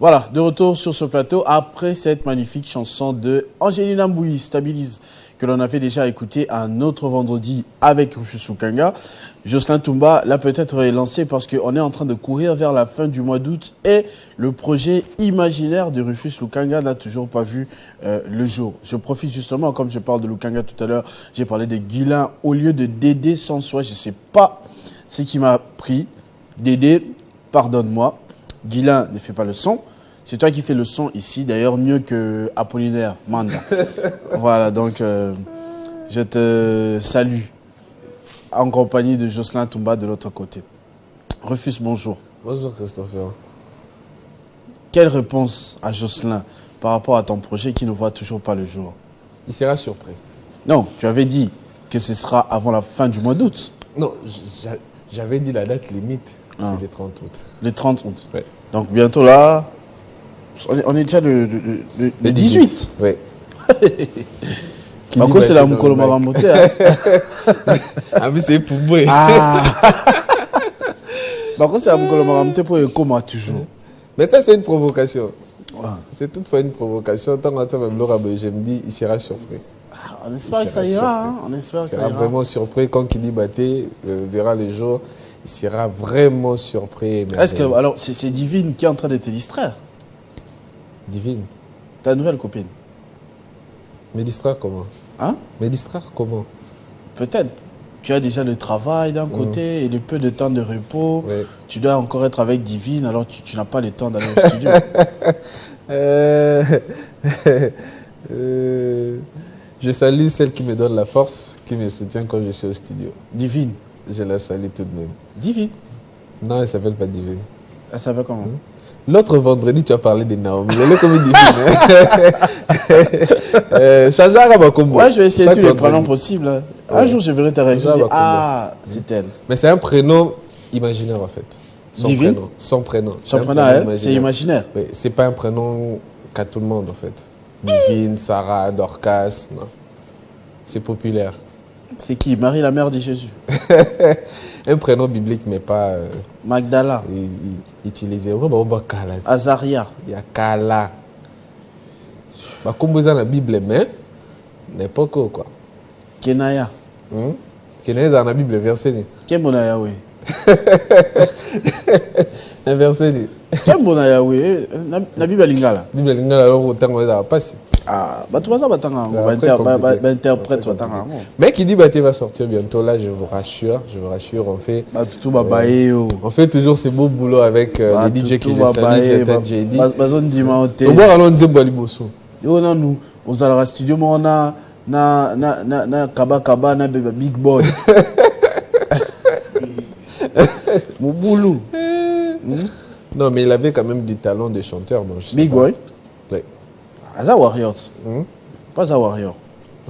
Voilà, de retour sur ce plateau après cette magnifique chanson de Angelina Mbouyi, Stabilise, que l'on avait déjà écouté un autre vendredi avec Rufus Lukanga. Jocelyn Toumba l'a peut-être lancé parce qu'on est en train de courir vers la fin du mois d'août et le projet imaginaire de Rufus Lukanga n'a toujours pas vu le jour. Je profite justement, comme je parle de Lukanga tout à l'heure, j'ai parlé de Guilain au lieu de Dédé sans soi. Je ne sais pas ce qui m'a pris. Dédé, pardonne-moi. Guilain ne fait pas le son. C'est toi qui fais le son ici, d'ailleurs mieux que Apollinaire Manda. Voilà, donc je te salue en compagnie de Jocelyn Toumba de l'autre côté. Rufus, bonjour. Bonjour Christopher. Quelle réponse à Jocelyn par rapport à ton projet qui ne voit toujours pas le jour? Il sera surpris. Non, tu avais dit que ce sera avant la fin du mois d'août. Non, j'avais dit la date limite, c'est le 30 août. Le 30 août. Ouais. Donc bientôt là, on est déjà le 18. Oui. Marco, c'est la Mukolo Maramote. Ah, mais c'est pour moi. Ah. Marco, c'est la Mukolo Maramote pour Ekoma toujours. Mais ça, c'est une provocation. Ouais. C'est toutefois une provocation. Tant que même Laura, je me dis, il sera surpris. On espère que ça ira. Hein. On espère que ça ira. Vraiment surpris. Quand Kili Baté verra les jours, il sera vraiment surpris. Est-ce que, alors, c'est Divine qui est en train de te distraire? Divine. Ta nouvelle copine. Me distraire comment? Hein? Me distraire comment? Peut-être. Tu as déjà le travail d'un côté et le peu de temps de repos. Oui. Tu dois encore être avec Divine, alors tu n'as pas le temps d'aller au studio. Je salue celle qui me donne la force, qui me soutient quand je suis au studio. Divine. Je la salue tout de même. Divine. Non, elle ne s'appelle pas Divine. Elle s'appelle comment? L'autre vendredi, tu as parlé de Naomi. Elle est comme une Divine. Changeara Bakombo. Ouais, je vais essayer tous les prénoms possibles. Hein. Un jour, je verrai ta réaction. Ah, c'est elle. Mais c'est un prénom imaginaire, en fait. Son Divine? prénom. Son prénom. Son prénom à elle, c'est imaginaire. Oui, c'est pas un prénom qu'à tout le monde, en fait. Divine, Sarah, Dorcas, non. C'est populaire. C'est qui? Marie, la mère de Jésus. Un prénom biblique, mais pas Magdala. utilisé. Azaria. Il y a Kala. Comme vous avez la Bible, mais n'importe quoi. Kenaya. Kenaya dans la Bible, verset. Kembonaya, oui. Un verset. Kembonaya, oui. La Bible lingala. Bible lingala, alors autant on va passer. Ah, bah tu vas ça, interprète, mais qui dit Baté va sortir bientôt, là, je vous rassure, on fait. On fait toujours ce beau boulot avec les DJ qui je salue, certains JD. Au moins, allons dire Baliboso. Yo, non, nous, aux Alara Studio, on a Kaba, na Big Boy. Mon boulot. Non, mais il avait quand même du talent de chanteur. Bon, Big Boy? Oui. Aza Warriors. Pas Aza Warrior.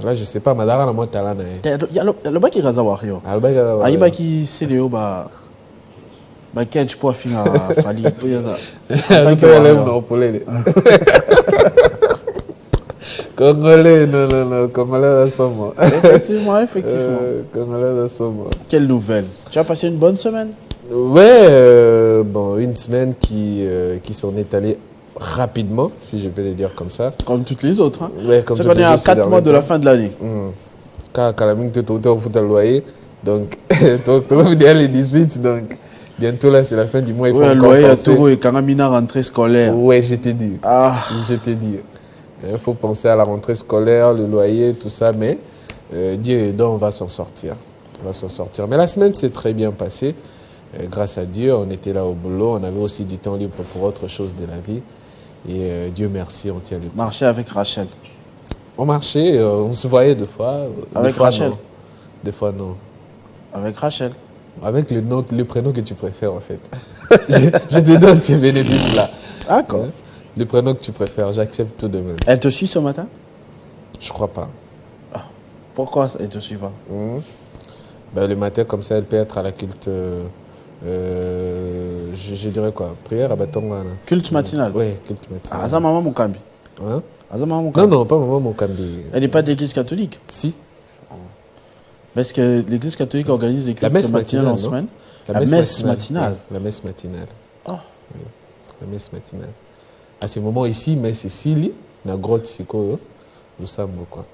Là, je sais pas, Madara n'a pas de talent. Il y a le bac qui est Aza Warrior. Ah, le bac est Aza Warrior. Il y a qui c'est le haut, bah. Bah, quel je peux finir à Fali. Congolais, non, Congolais à Somo. Effectivement. Congolais à Somo. Quelle nouvelle? Tu as passé une bonne semaine? Ouais, bon, une semaine qui s'en est allée rapidement, si je peux le dire comme ça. Comme toutes les autres. Hein. Ouais, comme c'est qu'on est à 4 mois de la fin de l'année. Car la minute tu es au foot à loyer, donc tu vas venir les 18, donc bientôt là c'est la fin du mois. Oui, le loyer à Toro et Kangamina rentrée scolaire. Ouais, je t'ai dit. Ah. Je t'ai dit. Il faut penser à la rentrée scolaire, le loyer, tout ça, mais Dieu aidant, on va s'en sortir. Mais la semaine s'est très bien passée. Grâce à Dieu, on était là au boulot, on avait aussi du temps libre pour autre chose de la vie. Et Dieu merci, on tient le coup. Marcher avec Rachel. On marchait, on se voyait deux fois. Avec Rachel? Des fois non. Avec Rachel? Avec le prénom que tu préfères en fait. je te donne ces bénéfices-là. D'accord. Le prénom que tu préfères, j'accepte tout de même. Elle te suit ce matin? Je crois pas. Ah. Pourquoi elle te suit pas? Ben, le matin, comme ça, elle peut être à la culte. Je dirais quoi? Prière à Batonga. Culte matinal? Oui, culte matinal. Aza maman Mukambi? Hein? Aza maman Mukambi? Non, pas maman Mukambi. Elle n'est pas d'église catholique? Si. Parce que l'église catholique organise des cultes matinales en semaine. La messe matinale. La messe matinale. Oh. Oui, la messe matinale. à ce moment ici, mais c'est Sili, na grotte Siko, nous sommes quoi.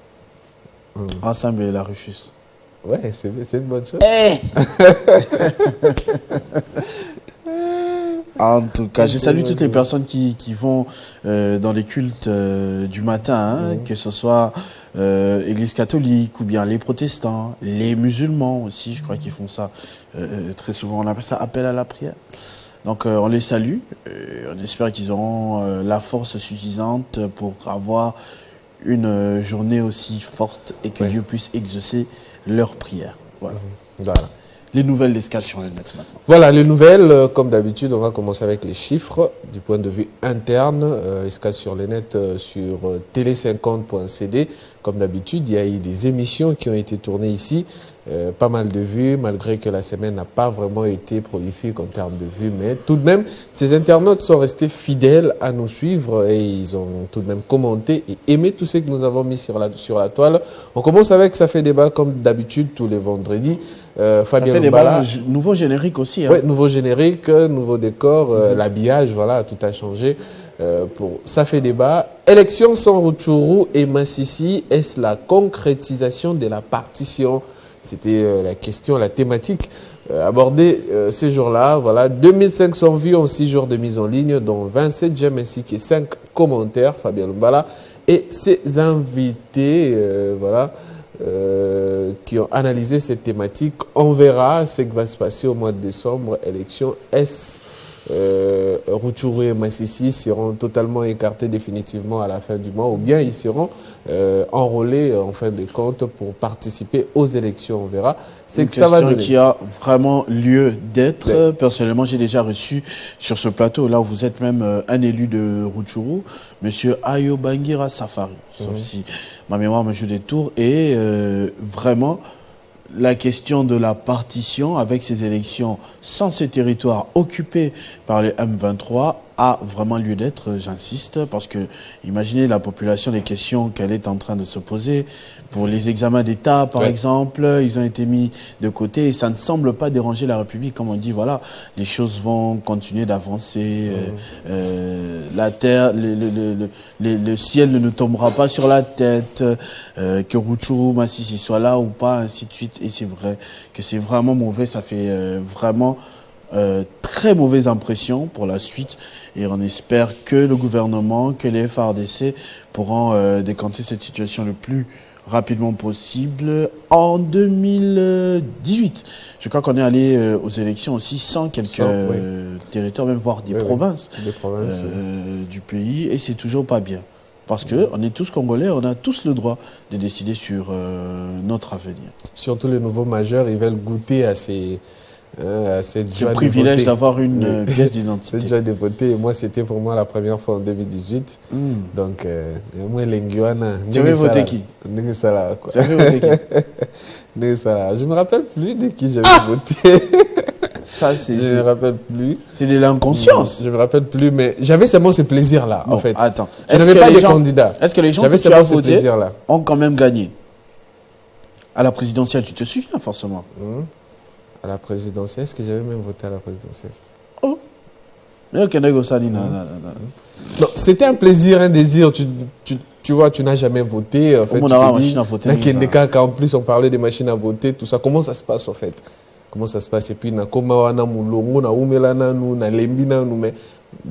Ensemble et la Rufus. Ouais, c'est une bonne chose. Hey En tout cas, je salue toutes les personnes qui vont dans les cultes du matin, que ce soit Église catholique ou bien les protestants, les musulmans aussi, je crois qu'ils font ça très souvent. On appelle ça appel à la prière. Donc on les salue, on espère qu'ils auront la force suffisante pour avoir une journée aussi forte et que Dieu puisse exaucer leurs prières. Voilà. Voilà. Les nouvelles d'Escale sur le net maintenant. Voilà, les nouvelles, comme d'habitude, on va commencer avec les chiffres du point de vue interne. Escale sur le net sur télé50.cd. Comme d'habitude, il y a eu des émissions qui ont été tournées ici. Pas mal de vues, malgré que la semaine n'a pas vraiment été prolifique en termes de vues. Mais tout de même, ces internautes sont restés fidèles à nous suivre et ils ont tout de même commenté et aimé tout ce que nous avons mis sur la toile. On commence avec Ça fait débat, comme d'habitude, tous les vendredis. Fabien Mbala, nouveau générique aussi. Hein. Ouais, nouveau générique, nouveau décor, l'habillage, voilà, tout a changé. Pour Ça fait débat. Élection sans Rutshuru et Massissi, est-ce la concrétisation de la partition? C'était la question, la thématique abordée ces jours-là. Voilà, 2500 vues en 6 jours de mise en ligne, dont 27 j'aime ainsi que 5 commentaires, Fabien Mbala. Et ses invités, voilà, qui ont analysé cette thématique. On verra ce qui va se passer au mois de décembre. Élection S. Rutshuru et Massissi seront totalement écartés définitivement à la fin du mois, ou bien ils seront enrôlés en fin de compte pour participer aux élections. On verra. C'est que ça va donner. Qui a vraiment lieu d'être. Ouais. Personnellement, j'ai déjà reçu sur ce plateau, là où vous êtes même un élu de Rutshuru, monsieur Ayobangira Safari, sauf si ma mémoire me joue des tours, et vraiment la question de la partition avec ces élections sans ces territoires occupés par les M23 a vraiment lieu d'être, j'insiste, parce que imaginez la population, les questions qu'elle est en train de se poser. Pour les examens d'État, par exemple, ils ont été mis de côté et ça ne semble pas déranger la République. Comme on dit, voilà, les choses vont continuer d'avancer, la terre, le ciel ne nous tombera pas sur la tête, que Rutshuru, Massissi soit là ou pas, ainsi de suite. Et c'est vrai que c'est vraiment mauvais, ça fait vraiment très mauvaise impression pour la suite et on espère que le gouvernement, que les FARDC pourront décanter cette situation le plus rapidement possible. En 2018, je crois qu'on est allé aux élections aussi sans quelques territoires, même voire des provinces, du pays, et c'est toujours pas bien. Parce que on est tous Congolais, on a tous le droit de décider sur notre avenir. Surtout les nouveaux majeurs, ils veulent goûter à ces... C'est le privilège d'avoir une pièce d'identité. C'est déjà de voter. Moi, c'était pour moi la première fois en 2018. Donc, moi, l'Enguana. Tu avais voté qui? Tu avais voté qui? Je me rappelle plus de qui j'avais voté. Ça, c'est. Je me rappelle plus. C'est de l'inconscience. Je me rappelle plus, mais j'avais seulement ce plaisir-là, en fait. Attends. Je n'avais pas de candidat. Est-ce que les gens qui ont voté ont quand même gagné? À la présidentielle, tu te souviens forcément. À la présidentielle, est-ce que j'avais même voté à la présidentielle? Oh. Non, c'était un plaisir, un désir. Tu vois, tu n'as jamais voté. En fait, on a machine à voter. En plus, on parlait des machines à voter, tout ça. Comment ça se passe, en fait? Comment ça se passe? Et puis,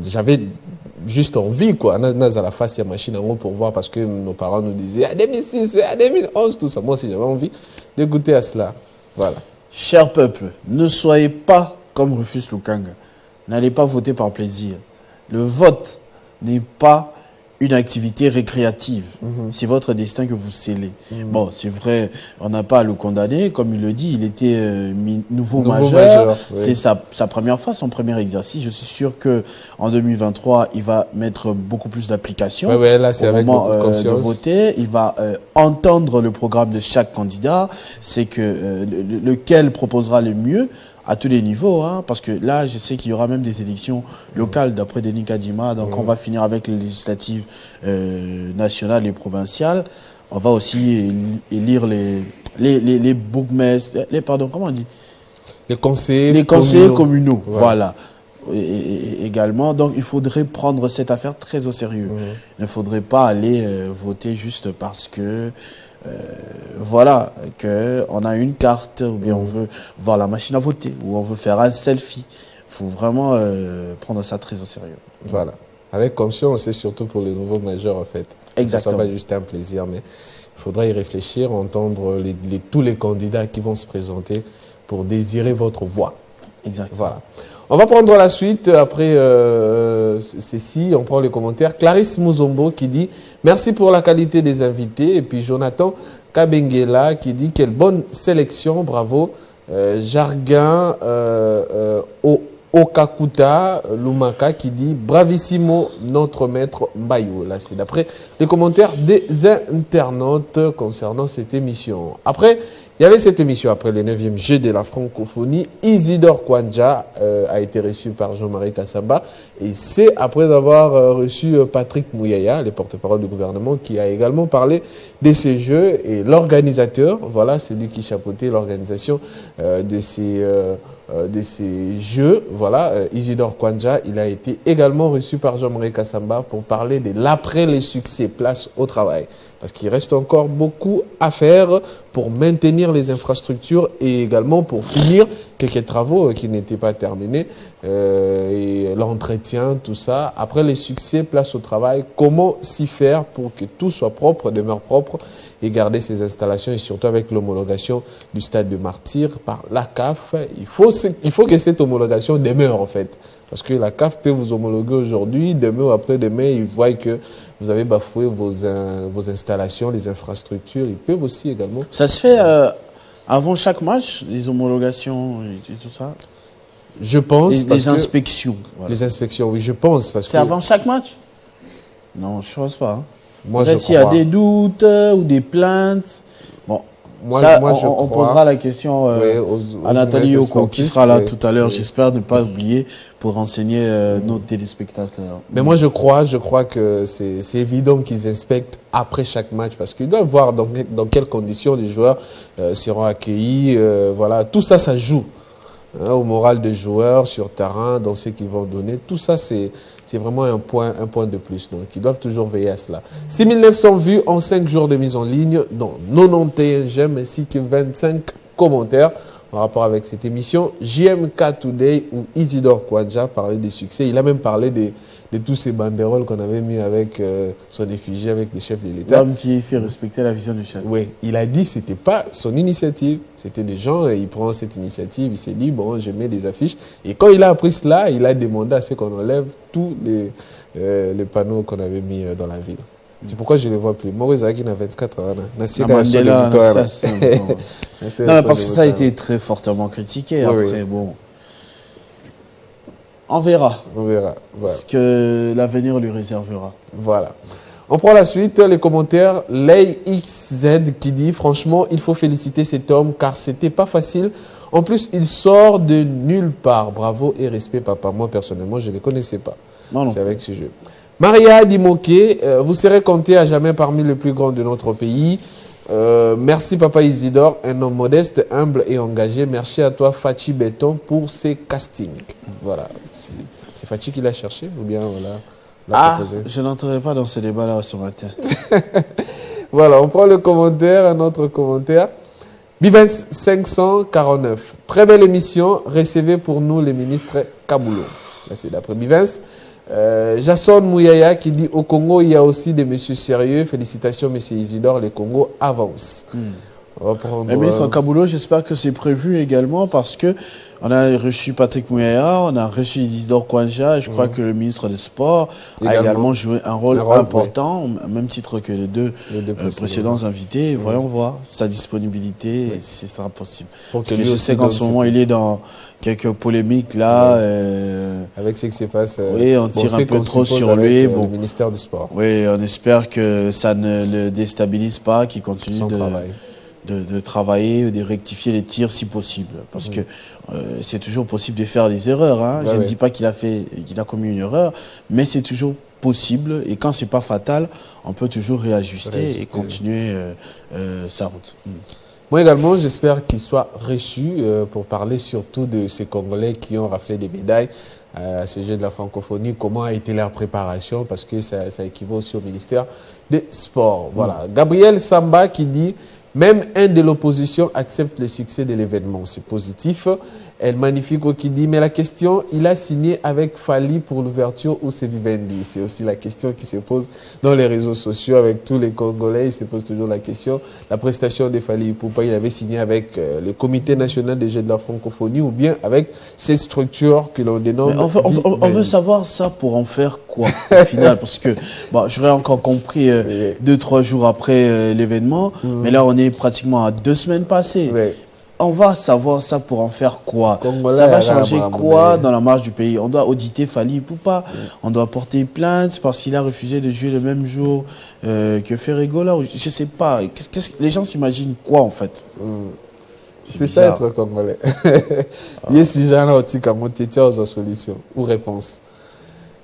j'avais juste envie, quoi. À la face, il y a machine à voter pour voir parce que nos parents nous disaient à 2006, à 2011, tout ça. Moi aussi, j'avais envie d'écouter à cela. Voilà. Cher peuple, ne soyez pas comme Rufus Lukanga. N'allez pas voter par plaisir. Le vote n'est pas une activité récréative. C'est votre destin que vous scellez. Bon, c'est vrai, on n'a pas à le condamner. Comme il le dit, il était nouveau majeur. C'est sa première fois, son premier exercice. Je suis sûr qu'en 2023, il va mettre beaucoup plus d'application au moment de voter. Il va entendre le programme de chaque candidat. C'est que lequel proposera le mieux à tous les niveaux, hein, parce que là, je sais qu'il y aura même des élections locales d'après Denis Kadima, donc on va finir avec les législatives nationales et provinciales. On va aussi élire les bourgmestres, comment on dit? Les conseillers communaux. Voilà. également. Donc, il faudrait prendre cette affaire très au sérieux. Il ne faudrait pas aller voter juste parce que, voilà, qu'on a une carte, ou bien on veut voir la machine à voter, ou on veut faire un selfie. Il faut vraiment prendre ça très au sérieux. Voilà. Avec conscience, et surtout pour les nouveaux majeurs, en fait. Exactement. Que ce soit pas juste un plaisir, mais il faudra y réfléchir, entendre tous les candidats qui vont se présenter pour désirer votre voix. Exactement. Voilà. On va prendre la suite après ceci. On prend les commentaires. Clarisse Mouzombo qui dit « Merci pour la qualité des invités ». Et puis Jonathan Kabengela qui dit « Quelle bonne sélection, bravo ». Jarguin Okakuta Lumaka qui dit « Bravissimo, notre maître Mbayou ». Là, c'est d'après les commentaires des internautes concernant cette émission. Après, il y avait cette émission après le 9e jeu de la francophonie. Isidore Kwanja a été reçu par Jean-Marie Kassamba. Et c'est après avoir reçu Patrick Mouyaya, le porte-parole du gouvernement, qui a également parlé de ces jeux. Et l'organisateur, voilà, c'est lui qui chapeautait l'organisation de ces jeux. Voilà, Isidore Kwanja, il a été également reçu par Jean-Marie Kassamba pour parler de l'après les succès, place au travail. Parce qu'il reste encore beaucoup à faire pour maintenir les infrastructures et également pour finir quelques travaux qui n'étaient pas terminés. Et l'entretien, tout ça. Après les succès, place au travail. Comment s'y faire pour que tout soit propre, demeure propre et garder ces installations et surtout avec l'homologation du stade de Martyrs par la CAF. Il faut que cette homologation demeure en fait. Parce que la CAF peut vous homologuer aujourd'hui, demain ou après-demain, ils voient que vous avez bafoué vos installations, les infrastructures. Ils peuvent aussi également... Ça se fait avant chaque match, les homologations et tout ça? Je pense... Les inspections. Voilà. Les inspections, oui, je pense. C'est avant chaque match? Non, je ne pense pas. Hein. Moi, je crois. S'il y a des doutes ou des plaintes... Bon, on posera la question à Nathalie Yoko qui sera là tout à l'heure. J'espère ne pas oublier pour renseigner nos téléspectateurs. Mais moi, je crois que c'est évident qu'ils inspectent après chaque match parce qu'ils doivent voir dans quelles conditions les joueurs seront accueillis. Voilà, tout ça, ça joue au moral des joueurs sur terrain, dans ce qu'ils vont donner. Tout ça, c'est vraiment un point de plus. Donc, ils doivent toujours veiller à cela. 6900 vues en 5 jours de mise en ligne, dont 91 j'aime ainsi que 25 commentaires en rapport avec cette émission. JMK Today où Isidore Kwanja parlait des succès. Il a même parlé de tous ces banderoles qu'on avait mis avec son effigie avec les chefs de l'État. L'homme qui fait respecter la vision du chef. Oui, il a dit que ce n'était pas son initiative. C'était des gens, il prend cette initiative, il s'est dit, bon, je mets des affiches. Et quand il a appris cela, il a demandé à ce qu'on enlève tous les panneaux qu'on avait mis dans la ville. C'est pourquoi je ne les vois plus. Maurice Zaki n'a 24 ans. Mandela, non, parce que ça a été très fortement critiqué. Oui, après, bon... On verra. On verra. Voilà. Ce que l'avenir lui réservera. Voilà. On prend la suite, les commentaires. Lay XZ qui dit « Franchement, il faut féliciter cet homme car c'était pas facile. En plus, il sort de nulle part. Bravo et respect, papa. » Moi, personnellement, je ne les connaissais pas. C'est avec ce jeu. Maria Dimoké, vous serez compté à jamais parmi les plus grands de notre pays. Merci Papa Isidore, un homme modeste, humble et engagé. Merci à toi Fachi Béton pour ces castings. Voilà, c'est Fachi qui l'a cherché ou bien voilà, proposé. Je n'entrerai pas dans ce débat-là ce matin. Voilà, on prend le commentaire, un autre commentaire. Bivens 549, très belle émission, recevez pour nous les ministres Kaboulou. C'est d'après Bivens. Jason Mouyaya qui dit au Congo il y a aussi des messieurs sérieux. Félicitations monsieur Isidore, le Congo avance. On va prendre, le ministre Kaboulou, j'espère que c'est prévu également parce que on a reçu Patrick Mouyaya, on a reçu Isidore Kwanja et je crois que le ministre des Sports a également joué un rôle important, au même titre que les deux précédents invités. Voyons voir sa disponibilité et si ce sera possible. Parce que je sais qu'en ce moment il est dans quelques polémiques là. Avec ce qui se passe. Oui, on tire un peu trop sur lui. Le ministère du Sport. Oui, on espère que ça ne le déstabilise pas, qu'il continue de travailler, de rectifier les tirs si possible. Parce que c'est toujours possible de faire des erreurs. Hein. Je ne dis pas qu'il a commis une erreur, mais c'est toujours possible. Et quand c'est pas fatal, on peut toujours réajuster et continuer sa route. Moi également, j'espère qu'il soit reçu pour parler surtout de ces Congolais qui ont raflé des médailles à ce jeu de la francophonie. Comment a été leur préparation, parce que ça équivaut aussi au ministère des Sports. Voilà. Gabriel Samba qui dit « Même un de l'opposition accepte le succès de l'événement. C'est positif. » El Magnifico qui dit « Mais la question, il a signé avec Fali pour l'ouverture ou c'est Vivendi ?» C'est aussi la question qui se pose dans les réseaux sociaux avec tous les Congolais. Ils se posent toujours la question. La prestation de Fali Ipupa, il avait signé avec le Comité national des Jeux de la francophonie ou bien avec ces structures que l'on dénomme. On veut savoir ça pour en faire quoi au final? Parce que bon, j'aurais encore compris 2-3 jours après l'événement, mais là on est pratiquement à 2 semaines passées. On va savoir ça pour en faire quoi? Ça va changer quoi dans la marche du pays? On doit auditer Fali Ipupa, on doit porter plainte parce qu'il a refusé de jouer le même jour que Ferregola. Je sais pas. Les gens s'imaginent quoi en fait? C'est ça être congolais. Yes, j'en ai aussi comme solution ou réponse.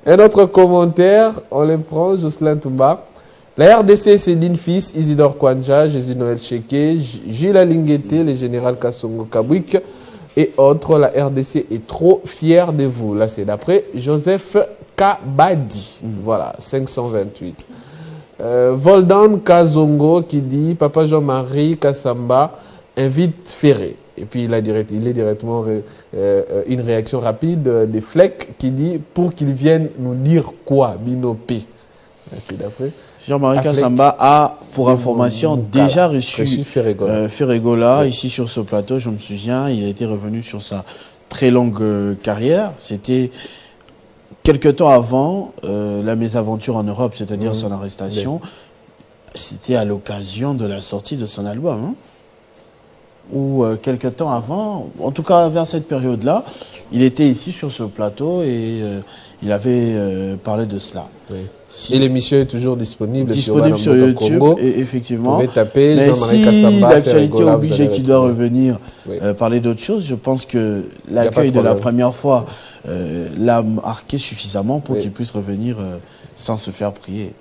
Un autre commentaire, on le prend, Jocelyn Toumba. La RDC, c'est Céline Fils, Isidore Kwanja, Jésus Noël Cheke, Gilles Alinguete, le général Kassongo Kabwik et autres. La RDC est trop fière de vous. Là, c'est d'après Joseph Kabadi. Voilà, 528. Voldan Kazongo qui dit Papa Jean-Marie Kassamba invite Ferré. Et puis il est directement une réaction rapide des Fleck qui dit pour qu'il vienne nous dire quoi, Binopé. C'est d'après. Jean-Marie Kassamba a, pour information, déjà reçu Ferregola ici sur ce plateau. Je me souviens, il a été revenu sur sa très longue carrière. C'était quelque temps avant la mésaventure en Europe, c'est-à-dire son arrestation. C'était à l'occasion de la sortie de son album. Hein, ou quelque temps avant, en tout cas vers cette période-là, il était ici sur ce plateau et il avait parlé de cela. Et l'émission est toujours disponible sur YouTube, Congo. Et effectivement. Vous pouvez taper mais Jean-Marie si Kassamba, l'actualité oblige qu'il doit revenir parler d'autre chose, je pense que l'accueil de la première fois l'a marqué suffisamment pour qu'il puisse revenir sans se faire prier.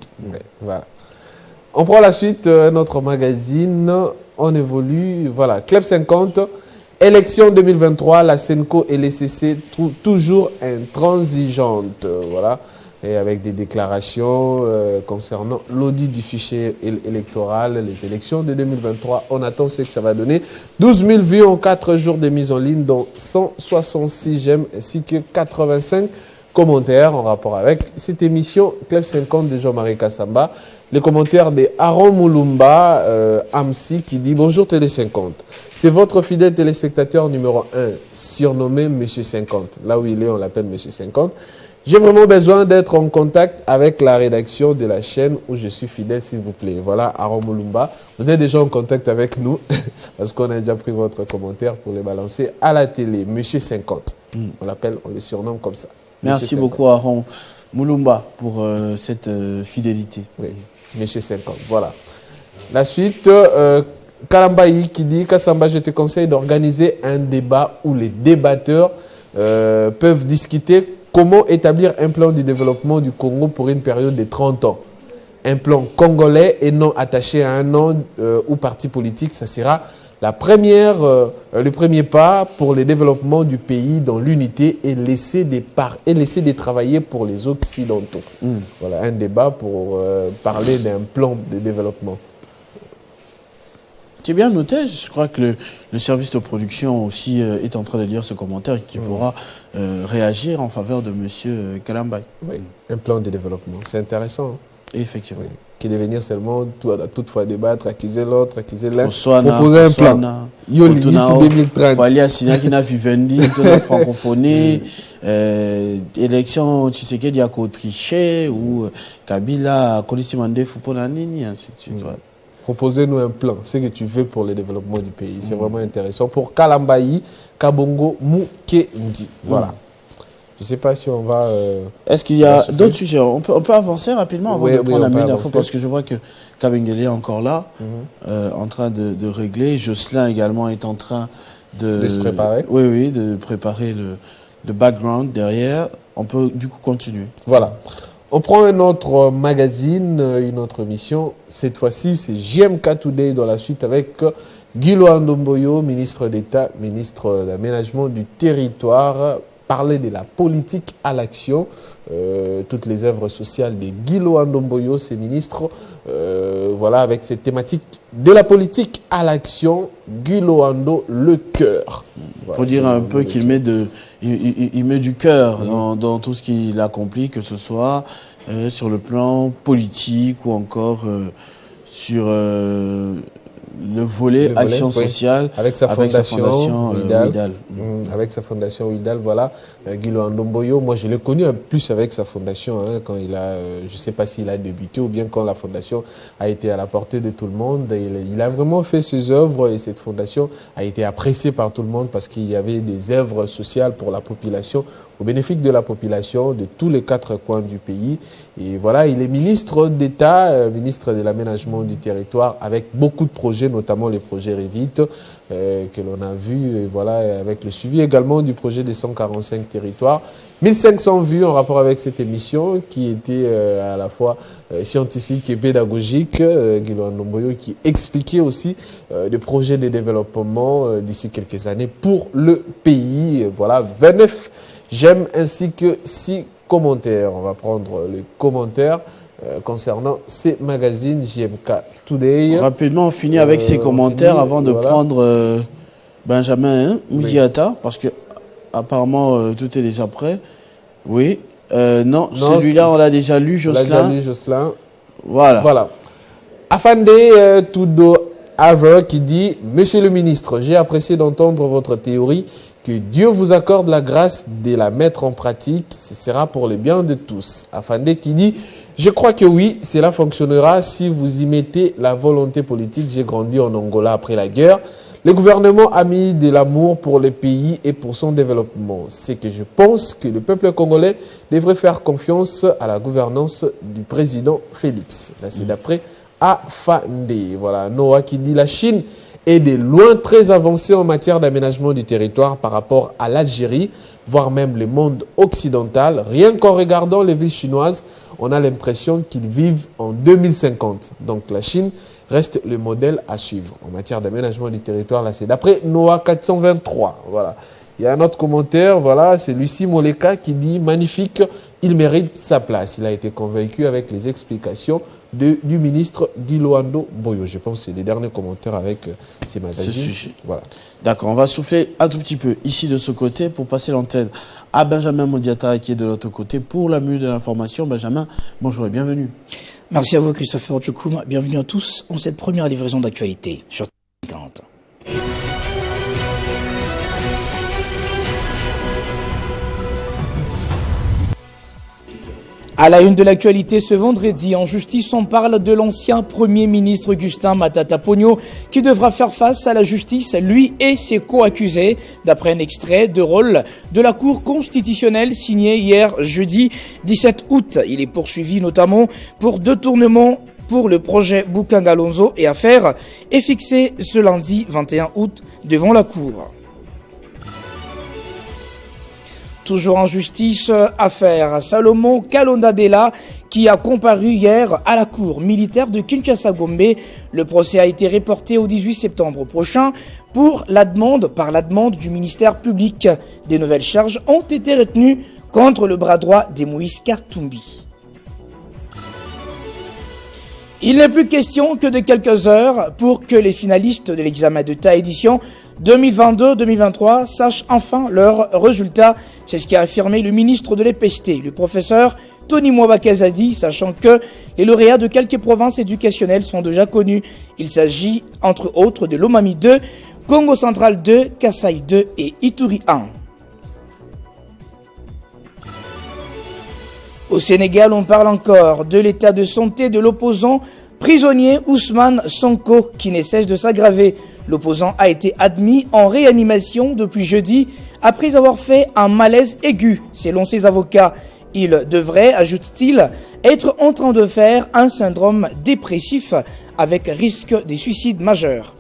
Voilà. On prend la suite, notre magazine, on évolue, voilà, Club 50, élection 2023, la Senco et l'ECC toujours intransigeantes, voilà, et avec des déclarations concernant l'audit du fichier électoral, les élections de 2023, on attend ce que ça va donner, 12 000 vues en 4 jours de mise en ligne, dont 166 j'aime, ainsi que 85 commentaires en rapport avec cette émission Club 50 de Jean-Marie Kassamba. Les commentaires de Aaron Moulumba, Amsi, qui dit « Bonjour Télé 50. C'est votre fidèle téléspectateur numéro 1, surnommé Monsieur 50. » Là où il est, on l'appelle Monsieur 50. « J'ai vraiment besoin d'être en contact avec la rédaction de la chaîne où je suis fidèle, s'il vous plaît. » Voilà, Aaron Moulumba. Vous êtes déjà en contact avec nous, parce qu'on a déjà pris votre commentaire pour les balancer à la télé. Monsieur 50. On l'appelle, on le surnomme comme ça. Merci beaucoup Aaron Moulumba pour cette fidélité. Oui. Monsieur 50, voilà. La suite, Kalambayi qui dit « Kassamba, je te conseille d'organiser un débat où les débatteurs peuvent discuter comment établir un plan de développement du Congo pour une période de 30 ans. Un plan congolais et non attaché à un nom ou parti politique, ça sera le premier pas pour le développement du pays dans l'unité et laisser de travailler pour les Occidentaux. Voilà, un débat pour parler d'un plan de développement. C'est bien noté. Je crois que le service de production aussi est en train de lire ce commentaire et qui pourra réagir en faveur de M. Kalambay. Oui, un plan de développement. C'est intéressant. Hein? Effectivement. Oui. Qui de venir seulement toutefois débattre, accuser l'autre, accuser l'un, proposer un plan. Yo limite 2030. Fali Asina qui n'a Vivendi, la francophonie, élection Tshisekedi à Autriche ou Kabila, Kolisimande Fouponanini, ainsi de suite. Proposez-nous un plan, ce que tu veux pour le développement du pays. C'est vraiment intéressant. Pour Kalambayi, Kabongo, Mukendi. Voilà. Je ne sais pas si on va... Est-ce qu'il y a d'autres sujets? On peut avancer rapidement avant de prendre la mine d'infos parce que je vois que Kabengele est encore là, en train de régler. Jocelyn également est en train de se préparer. Oui, de préparer le background derrière. On peut du coup continuer. Voilà. On prend un autre magazine, une autre émission. Cette fois-ci, c'est JMK Today dans la suite avec Guy Loandomboyo, ministre d'État, ministre de l'Aménagement du Territoire, parlait de la politique à l'action. Toutes les œuvres sociales de Guy Loandomboyo, ces ministres, voilà, avec cette thématique de la politique à l'action, Guy Loando, le cœur. Voilà, pour dire un peu qu'il met, il met du cœur dans tout ce qu'il accomplit, que ce soit sur le plan politique ou encore sur le volet action sociale, avec sa fondation Ouidal. Avec sa fondation Ouidal, voilà. Guy Loandomboyo, moi je l'ai connu en plus avec sa fondation, hein, quand il a, je ne sais pas s'il a débuté ou bien quand la fondation a été à la portée de tout le monde. Il a vraiment fait ses œuvres et cette fondation a été appréciée par tout le monde parce qu'il y avait des œuvres sociales pour la population, au bénéfice de la population de tous les 4 coins du pays. Et voilà, il est ministre d'État, ministre de l'Aménagement du Territoire, avec beaucoup de projets, notamment les projets Revit, que l'on a vu, voilà, avec le suivi également du projet des 145 territoires. 1500 vues en rapport avec cette émission qui était à la fois scientifique et pédagogique. Guy Loandomboyo qui expliquait aussi des projets de développement d'ici quelques années pour le pays. Voilà, 29 j'aime ainsi que 6 commentaires. On va prendre les commentaires concernant ces magazines JMK Today. Rapidement, on finit avec ces commentaires avant de prendre Benjamin Moudiata, parce que apparemment tout est déjà prêt. Oui. Non, celui-là, on l'a déjà lu, Jocelyn. On l'a déjà lu, Jocelyn. Voilà. Afande Tudo Aver qui dit « Monsieur le ministre, j'ai apprécié d'entendre votre théorie. Que Dieu vous accorde la grâce de la mettre en pratique. Ce sera pour le bien de tous. » Afande qui dit « Je crois que oui, cela fonctionnera si vous y mettez la volonté politique. J'ai grandi en Angola après la guerre. Le gouvernement a mis de l'amour pour le pays et pour son développement. C'est que je pense que le peuple congolais devrait faire confiance à la gouvernance du président Félix. » Là, c'est d'après Afande. Voilà, Noah qui dit « La Chine est de loin très avancée en matière d'aménagement du territoire par rapport à l'Algérie, voire même le monde occidental. Rien qu'en regardant les villes chinoises, on a l'impression qu'ils vivent en 2050. Donc la Chine reste le modèle à suivre en matière d'aménagement du territoire. Là, c'est d'après Noah 423. Voilà. Il y a un autre commentaire, voilà, c'est Lucie Moleka qui dit « Magnifique, il mérite sa place. » Il a été convaincu avec les explications du ministre Guy Loandomboyo. Je pense que c'est les derniers commentaires avec ces magazines. Voilà. D'accord, on va souffler un tout petit peu ici de ce côté pour passer l'antenne à Benjamin Moudiata qui est de l'autre côté pour la minute de l'information. Benjamin, bonjour et bienvenue. Merci à vous Christopher Ochokoum. Bienvenue à tous en cette première livraison d'actualité sur 50. À la une de l'actualité ce vendredi, en justice, on parle de l'ancien Premier ministre Augustin Matata Ponyo qui devra faire face à la justice, lui et ses co-accusés, d'après un extrait de rôle de la Cour constitutionnelle signé hier jeudi 17 août. Il est poursuivi notamment pour détournement pour le projet Boukangalonzo et affaire est fixé ce lundi 21 août devant la Cour. Toujours en justice, affaire Salomon Kalondadela qui a comparu hier à la cour militaire de Kinshasa-Gombe. Le procès a été reporté au 18 septembre prochain par la demande du ministère public. Des nouvelles charges ont été retenues contre le bras droit de Moïse Katumbi. Il n'est plus question que de quelques heures pour que les finalistes de l'examen d'État édition 2022-2023 sachent enfin leurs résultats. C'est ce qu'a affirmé le ministre de l'EPST, le professeur Tony Mwabakazadi, sachant que les lauréats de quelques provinces éducationnelles sont déjà connus. Il s'agit entre autres de Lomami 2, Congo Central 2, Kasaï 2 et Ituri 1. Au Sénégal, on parle encore de l'état de santé de l'opposant prisonnier Ousmane Sonko qui ne cesse de s'aggraver. L'opposant a été admis en réanimation depuis jeudi après avoir fait un malaise aigu, selon ses avocats. Il devrait, ajoute-t-il, être en train de faire un syndrome dépressif avec risque de suicide majeur.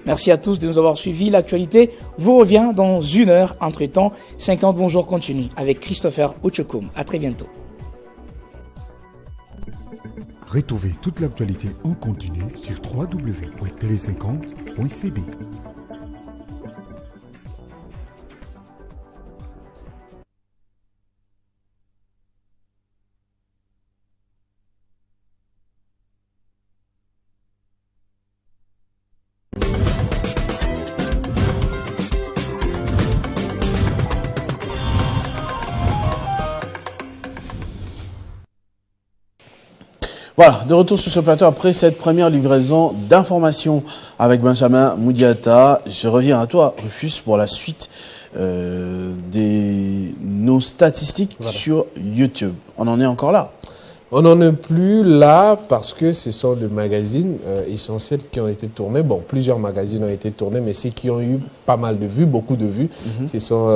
Merci à tous de nous avoir suivis. L'actualité vous revient dans une heure. Entre-temps, 50 bonjours continue avec Christopher Ochokoum. À très bientôt. Retrouvez toute l'actualité en continu sur www.tele50.cd. Voilà, de retour sur ce plateau après cette première livraison d'informations avec Benjamin Moudiata. Je reviens à toi, Rufus, pour la suite nos statistiques sur YouTube. On en est encore là? On n'en est plus là parce que ce sont des magazines essentiels qui ont été tournés. Bon, plusieurs magazines ont été tournés, mais ceux qui ont eu pas mal de vues, beaucoup de vues, ce sont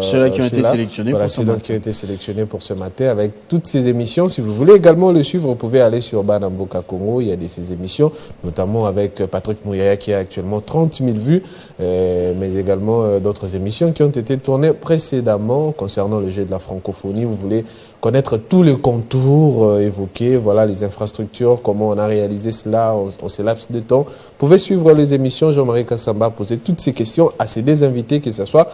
ceux-là qui ont été sélectionnés pour ce matin. Qui ont été sélectionnés pour ce matin avec toutes ces émissions. Si vous voulez également le suivre, vous pouvez aller sur Banamboka Congo. Il y a ces émissions, notamment avec Patrick Mouyaya qui a actuellement 30 000 vues, mais également d'autres émissions qui ont été tournées précédemment concernant le jeu de la francophonie. Vous voulez connaître tous les contours évoqués, voilà les infrastructures, comment on a réalisé cela en ce laps de temps. Vous pouvez suivre les émissions. Jean-Marie Kassamba poser toutes ces questions à ses deux invités, que ce soit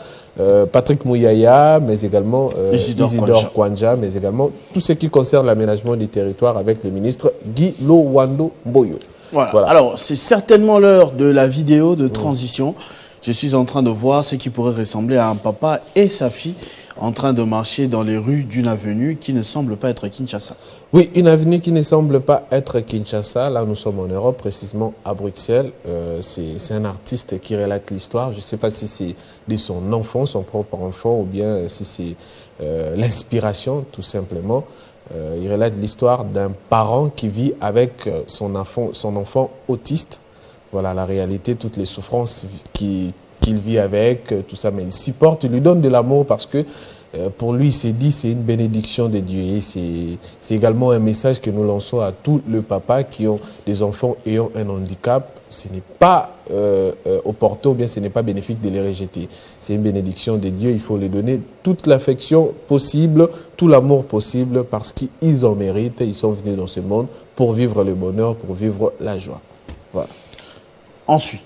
Patrick Mouyaya, mais également Isidore Kwanja, mais également tout ce qui concerne l'aménagement du territoire avec le ministre Guy Lowando Mboyo. Voilà. Alors, c'est certainement l'heure de la vidéo de transition. Je suis en train de voir ce qui pourrait ressembler à un papa et sa fille en train de marcher dans les rues d'une avenue qui ne semble pas être Kinshasa. Oui, une avenue qui ne semble pas être Kinshasa. Là, nous sommes en Europe, précisément à Bruxelles. C'est un artiste qui relate l'histoire. Je ne sais pas si c'est de son enfant, son propre enfant, ou bien si c'est l'inspiration, tout simplement. Il relate l'histoire d'un parent qui vit avec son enfant autiste. Voilà la réalité, toutes les souffrances qu'il vit avec, tout ça, mais il supporte, il lui donne de l'amour parce que pour lui, il s'est dit c'est une bénédiction de Dieu. Et c'est également un message que nous lançons à tous les papas qui ont des enfants ayant un handicap. Ce n'est pas opportun ou bien ce n'est pas bénéfique de les rejeter. C'est une bénédiction de Dieu. Il faut les donner toute l'affection possible, tout l'amour possible parce qu'ils en méritent. Ils sont venus dans ce monde pour vivre le bonheur, pour vivre la joie. Voilà. Ensuite.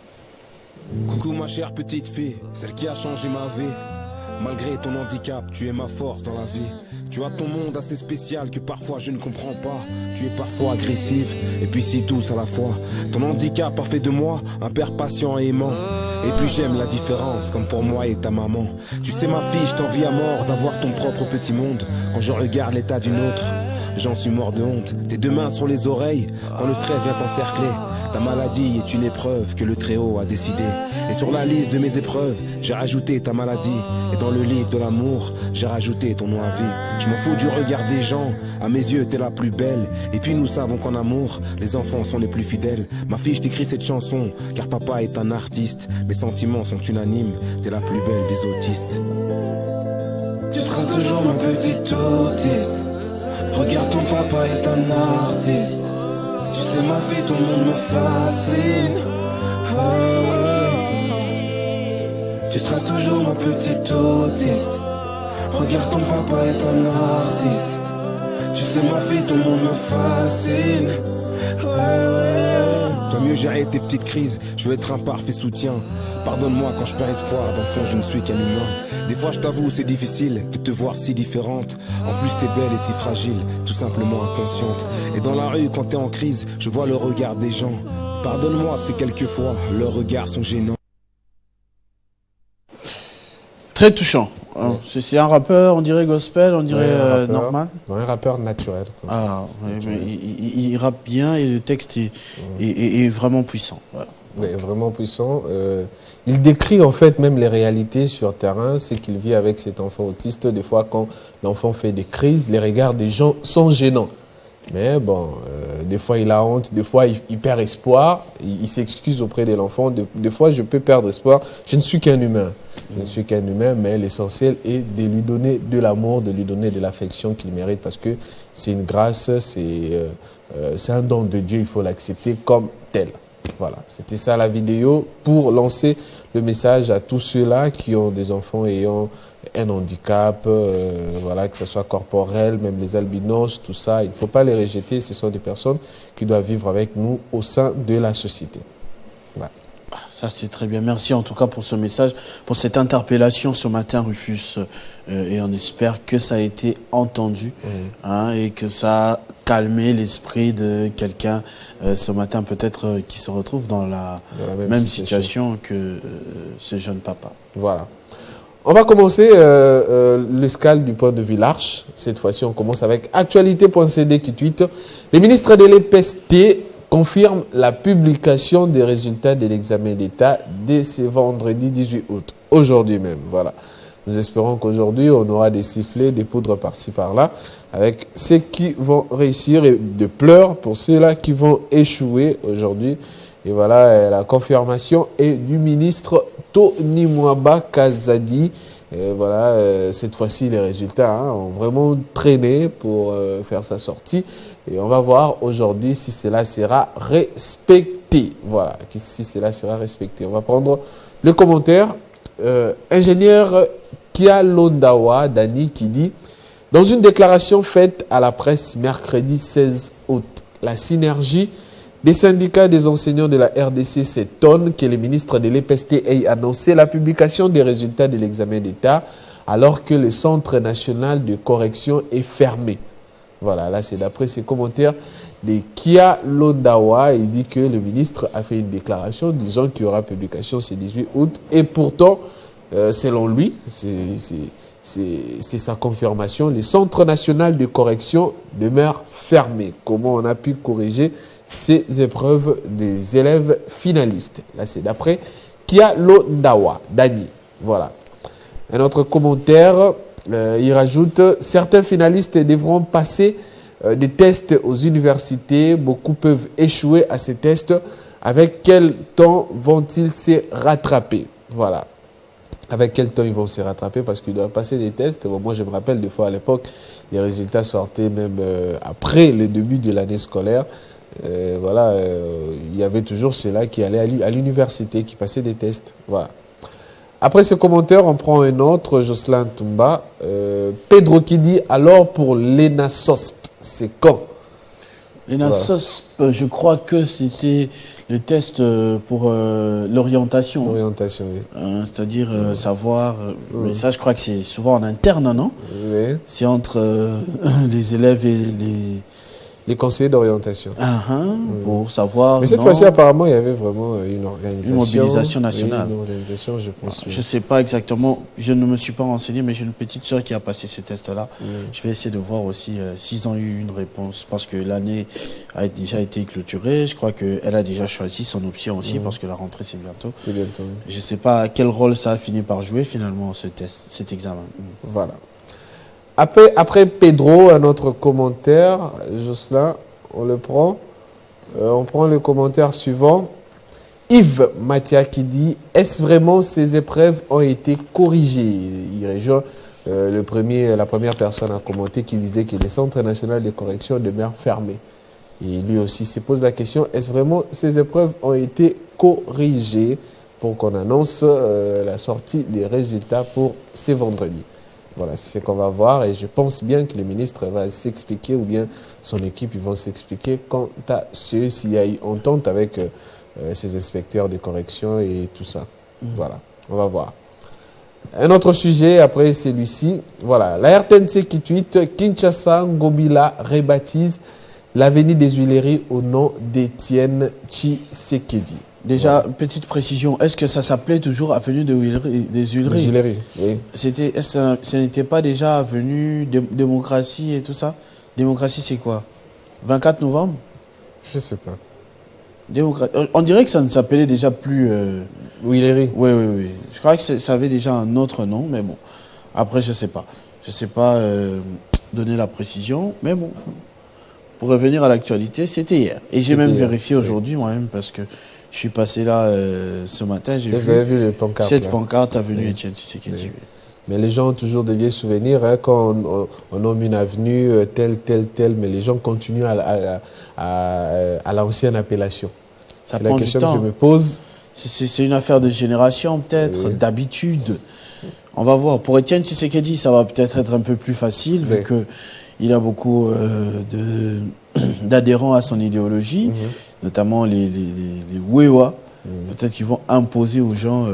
Coucou ma chère petite fille, celle qui a changé ma vie. Malgré ton handicap, tu es ma force dans la vie. Tu as ton monde assez spécial que parfois je ne comprends pas. Tu es parfois agressive et puis si douce à la fois. Ton handicap a fait de moi un père patient et aimant. Et puis j'aime la différence comme pour moi et ta maman. Tu sais ma fille, je t'envie à mort d'avoir ton propre petit monde. Quand je regarde l'état d'une autre, j'en suis mort de honte. Tes deux mains sur les oreilles quand le stress vient t'encercler. Ta maladie est une épreuve que le Très-Haut a décidé. Et sur la liste de mes épreuves, j'ai rajouté ta maladie. Et dans le livre de l'amour, j'ai rajouté ton nom à vie. Je m'en fous du regard des gens, à mes yeux t'es la plus belle. Et puis nous savons qu'en amour, les enfants sont les plus fidèles. Ma fille, je t'écris cette chanson, car papa est un artiste. Mes sentiments sont unanimes, t'es la plus belle des autistes. Tu seras toujours ma petite autiste. Regarde, ton papa est un artiste. Tu sais ma fille, tout le monde me fascine. Tu seras toujours ma petite autiste. Regarde, ton papa est un artiste. Tu sais ma fille, tout le monde me fascine. Toi mieux gérer tes petites crises. Je veux être un parfait soutien. Pardonne-moi quand je perds espoir. D'enfant je ne suis qu'un humain. Des fois je t'avoue c'est difficile de te voir si différente. En plus t'es belle et si fragile, tout simplement inconsciente. Et dans la rue quand t'es en crise, je vois le regard des gens. Pardonne-moi c'est quelquefois leurs regards sont gênants. Très touchant. C'est un rappeur, on dirait gospel, on dirait normal. Un rappeur naturel. Ah, mais il rappe bien et le texte est vraiment puissant. Voilà. Oui, vraiment puissant. Il décrit en fait même les réalités sur terrain, c'est qu'il vit avec cet enfant autiste. Des fois, quand l'enfant fait des crises, les regards des gens sont gênants. Mais bon, des fois il a honte, des fois il perd espoir, il s'excuse auprès de l'enfant. Des fois je peux perdre espoir, je ne suis qu'un humain. Je ne suis qu'un humain, mais l'essentiel est de lui donner de l'amour, de lui donner de l'affection qu'il mérite parce que c'est une grâce, c'est un don de Dieu, il faut l'accepter comme tel. Voilà, c'était ça la vidéo pour lancer le message à tous ceux-là qui ont des enfants ayant un handicap, voilà, que ce soit corporel, même les albinos, tout ça. Il ne faut pas les rejeter. Ce sont des personnes qui doivent vivre avec nous au sein de la société. Voilà. Ça, c'est très bien. Merci en tout cas pour ce message, pour cette interpellation ce matin, Rufus. Et on espère que ça a été entendu et que ça a calmé l'esprit de quelqu'un ce matin, peut-être qui se retrouve dans la même situation que ce jeune papa. Voilà. On va commencer l'escale du point de vue large. Cette fois-ci, on commence avec actualité.cd qui tweet « Les ministres de l'EPST confirment la publication des résultats de l'examen d'État dès ce vendredi 18 août. » Aujourd'hui même, voilà. Nous espérons qu'aujourd'hui, on aura des sifflets, des poudres par-ci, par-là, avec ceux qui vont réussir et de pleurs pour ceux-là qui vont échouer aujourd'hui. Et voilà, la confirmation est du ministre Tony Mwaba Kazadi. Et voilà, cette fois-ci, les résultats ont vraiment traîné pour faire sa sortie. Et on va voir aujourd'hui si cela sera respecté. Voilà, si cela sera respecté. On va prendre le commentaire. Ingénieur Kia Londawa Dani qui dit « Dans une déclaration faite à la presse mercredi 16 août, la synergie des syndicats des enseignants de la RDC s'étonne que les ministres de l'EPST aient annoncé la publication des résultats de l'examen d'État alors que le Centre national de correction est fermé. » Voilà, là c'est d'après ses commentaires de Kia Londawa. Il dit que le ministre a fait une déclaration disant qu'il y aura publication ce 18 août et pourtant, selon lui, c'est sa confirmation, le Centre national de correction demeure fermé. Comment on a pu corriger ces épreuves des élèves finalistes? Là, c'est d'après Kia Londawa Dani. Voilà. Un autre commentaire, il rajoute « Certains finalistes devront passer des tests aux universités. Beaucoup peuvent échouer à ces tests. Avec quel temps vont-ils se rattraper ?» Voilà. Avec quel temps ils vont se rattraper parce qu'ils doivent passer des tests. Bon, moi, je me rappelle des fois à l'époque, les résultats sortaient même après le début de l'année scolaire. Voilà, il y avait toujours ceux-là qui allaient à l'université, qui passaient des tests. Voilà. Après ce commentaire, on prend un autre, Jocelyn Tumba. Pedro qui dit « Alors pour l'ENASOSP, c'est quand ?» l'ENASOSP, voilà. Je crois que c'était le test pour l'orientation. L'orientation, oui. C'est-à-dire savoir... Mais ça, je crois que c'est souvent en interne, non? Oui. C'est entre les élèves et les conseillers d'orientation. Pour savoir... Mais cette fois-ci, apparemment, il y avait vraiment une organisation. Une mobilisation nationale. Oui, une organisation, je pense. Je ne sais pas exactement, je ne me suis pas renseigné, mais j'ai une petite sœur qui a passé ces tests-là. Je vais essayer de voir aussi s'ils ont eu une réponse, parce que l'année a déjà été clôturée. Je crois qu'elle a déjà choisi son option aussi, parce que la rentrée, c'est bientôt. C'est bientôt. Je ne sais pas quel rôle ça a fini par jouer, finalement, ce test, cet examen. Voilà. Après Pedro, un autre commentaire, Jocelyn, on le prend. On prend le commentaire suivant. Yves Mathia qui dit « Est-ce vraiment ces épreuves ont été corrigées ?» Il rejoint la première personne à commenter qui disait que le Centre national de correction demeure fermé. Et lui aussi se pose la question « Est-ce vraiment ces épreuves ont été corrigées ?» pour qu'on annonce la sortie des résultats pour ce vendredi. Voilà, c'est ce qu'on va voir et je pense bien que le ministre va s'expliquer ou bien son équipe ils vont s'expliquer quant à s'il y a eu entente avec ces inspecteurs de correction et tout ça. Voilà, on va voir. Un autre sujet après celui-ci, voilà, la RTNC qui tweet Kinshasa Ngobila rebaptise l'avenue des Huileries au nom d'Étienne Tshisekedi. Déjà, petite précision, est-ce que ça s'appelait toujours avenue des Huileries? Des Huileries, oui. Ce n'était pas déjà avenue démocratie et tout ça? Démocratie, c'est quoi? 24 novembre? Je sais pas. On dirait que ça ne s'appelait déjà plus... Huileries. Oui. Je crois que ça avait déjà un autre nom, mais bon. Après, je sais pas. Je sais pas donner la précision, mais bon. Pour revenir à l'actualité, c'était hier. Et j'ai même vérifié aujourd'hui moi-même parce que je suis passé là ce matin. Vous avez vu les pancartes, cette pancarte avenue Étienne Tshisekedi. Mais les gens ont toujours des vieux souvenirs quand on nomme une avenue telle, mais les gens continuent à l'ancienne appellation. C'est la question que je me pose. C'est une affaire de génération peut-être, d'habitude. On va voir. Pour Etienne Tshisekedi, ça va peut-être être un peu plus facile, vu qu'il a beaucoup d'adhérents à son idéologie, notamment les Wewa. Peut-être qu'ils vont imposer aux gens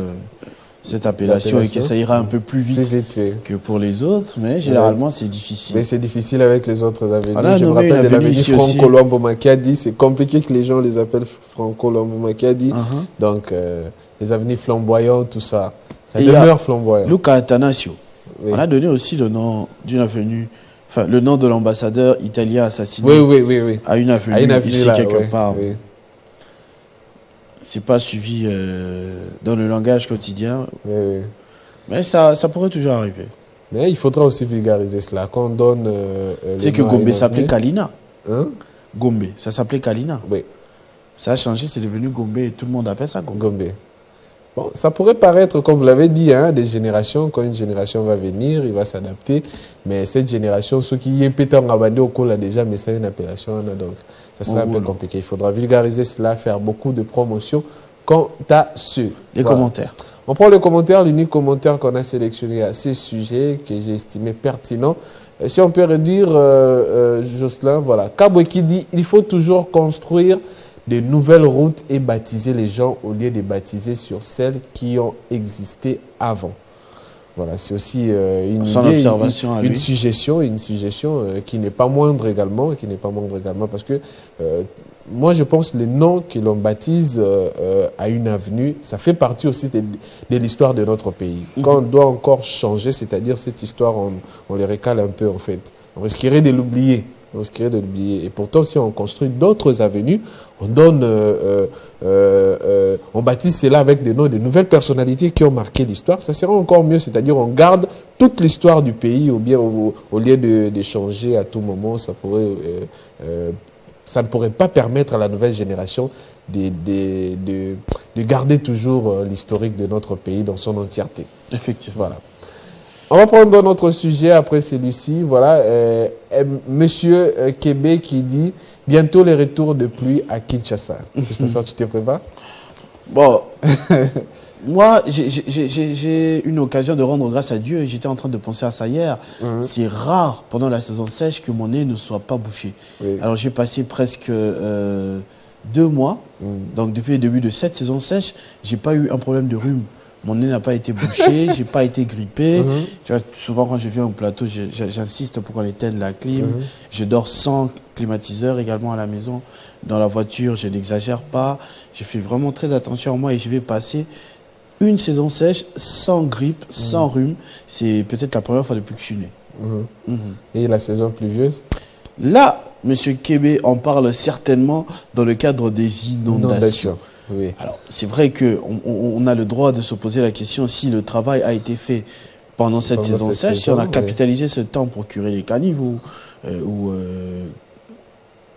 cette appellation et que ça ira un peu plus vite que pour les autres, mais généralement c'est difficile. Mais c'est difficile avec les autres avenues. Je me rappelle de l'avenue Franco Luambo Makiadi, c'est compliqué que les gens les appellent Franco Luambo Makiadi. Donc les avenues flamboyantes, tout ça, ça demeure flamboyant. Luca Atanasio, on a donné aussi le nom d'une avenue, enfin le nom de l'ambassadeur italien assassiné à une avenue ici là, quelque part. C'est pas suivi dans le langage quotidien. Mais ça pourrait toujours arriver. Mais il faudra aussi vulgariser cela. Quand on donne. C'est que Gombe s'appelait Kalina. Hein? Gombe, ça s'appelait Kalina. Oui. Ça a changé, c'est devenu Gombe et tout le monde appelle ça Gombe. Bon, ça pourrait paraître, comme vous l'avez dit, des générations. Quand une génération va venir, il va s'adapter. Mais cette génération, ceux qui y est pété en abandé au col, déjà, mais c'est une appellation. Donc, ça sera un peu compliqué. Il faudra vulgariser cela, faire beaucoup de promotions quant à les commentaires. On prend le commentaire, l'unique commentaire qu'on a sélectionné à ces sujets que j'ai estimé pertinent. Si on peut réduire, Jocelyn, voilà. Kabwe qui dit il faut toujours construire de nouvelles routes et baptiser les gens au lieu de baptiser sur celles qui ont existé avant. Voilà, c'est aussi une suggestion qui n'est pas moindre également, parce que moi je pense que les noms que l'on baptise à une avenue, ça fait partie aussi de l'histoire de notre pays. Quand on doit encore changer, c'est-à-dire cette histoire, on les recale un peu en fait. On risquerait de l'oublier. Et pourtant, si on construit d'autres avenues, on donne, on baptise cela avec des noms de nouvelles personnalités qui ont marqué l'histoire. Ça sera encore mieux, c'est-à-dire on garde toute l'histoire du pays, ou bien au lieu de changer à tout moment, ça ne pourrait pas permettre à la nouvelle génération de garder toujours l'historique de notre pays dans son entièreté. Effectivement. Voilà. On va prendre notre sujet après celui-ci. Voilà, Monsieur Kébé qui dit bientôt les retours de pluie à Kinshasa. Christopher, tu te prépares? Bon, moi, j'ai une occasion de rendre grâce à Dieu. J'étais en train de penser à ça hier. C'est rare pendant la saison sèche que mon nez ne soit pas bouché. Alors j'ai passé presque 2 mois. Donc depuis le début de cette saison sèche, j'ai pas eu un problème de rhume. Mon nez n'a pas été bouché, j'ai pas été grippé. Tu vois, souvent quand je viens au plateau, j'insiste pour qu'on éteigne la clim. Je dors sans climatiseur également à la maison. Dans la voiture, je n'exagère pas. Je fais vraiment très attention à moi et je vais passer une saison sèche sans grippe, sans rhume. C'est peut-être la première fois depuis que je suis né. Et la saison pluvieuse? Là, M. Kébé en parle certainement dans le cadre des inondations. Oui. Alors, c'est vrai qu'on a le droit de se poser la question si le travail a été fait pendant cette saison sèche, si on a capitalisé ce temps pour curer les caniveaux ou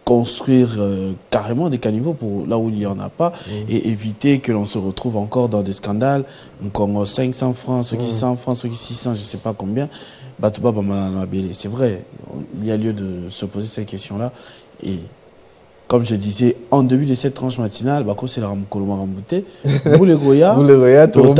construire carrément des caniveaux pour là où il n'y en a pas et éviter que l'on se retrouve encore dans des scandales. Donc, 500 francs, ceux qui 100 francs, ceux qui 600, je ne sais pas combien. C'est vrai, il y a lieu de se poser cette question-là. Et comme je disais, en début de cette tranche matinale, c'est la Koloma Rambouté. Vous les Goya, tout le monde.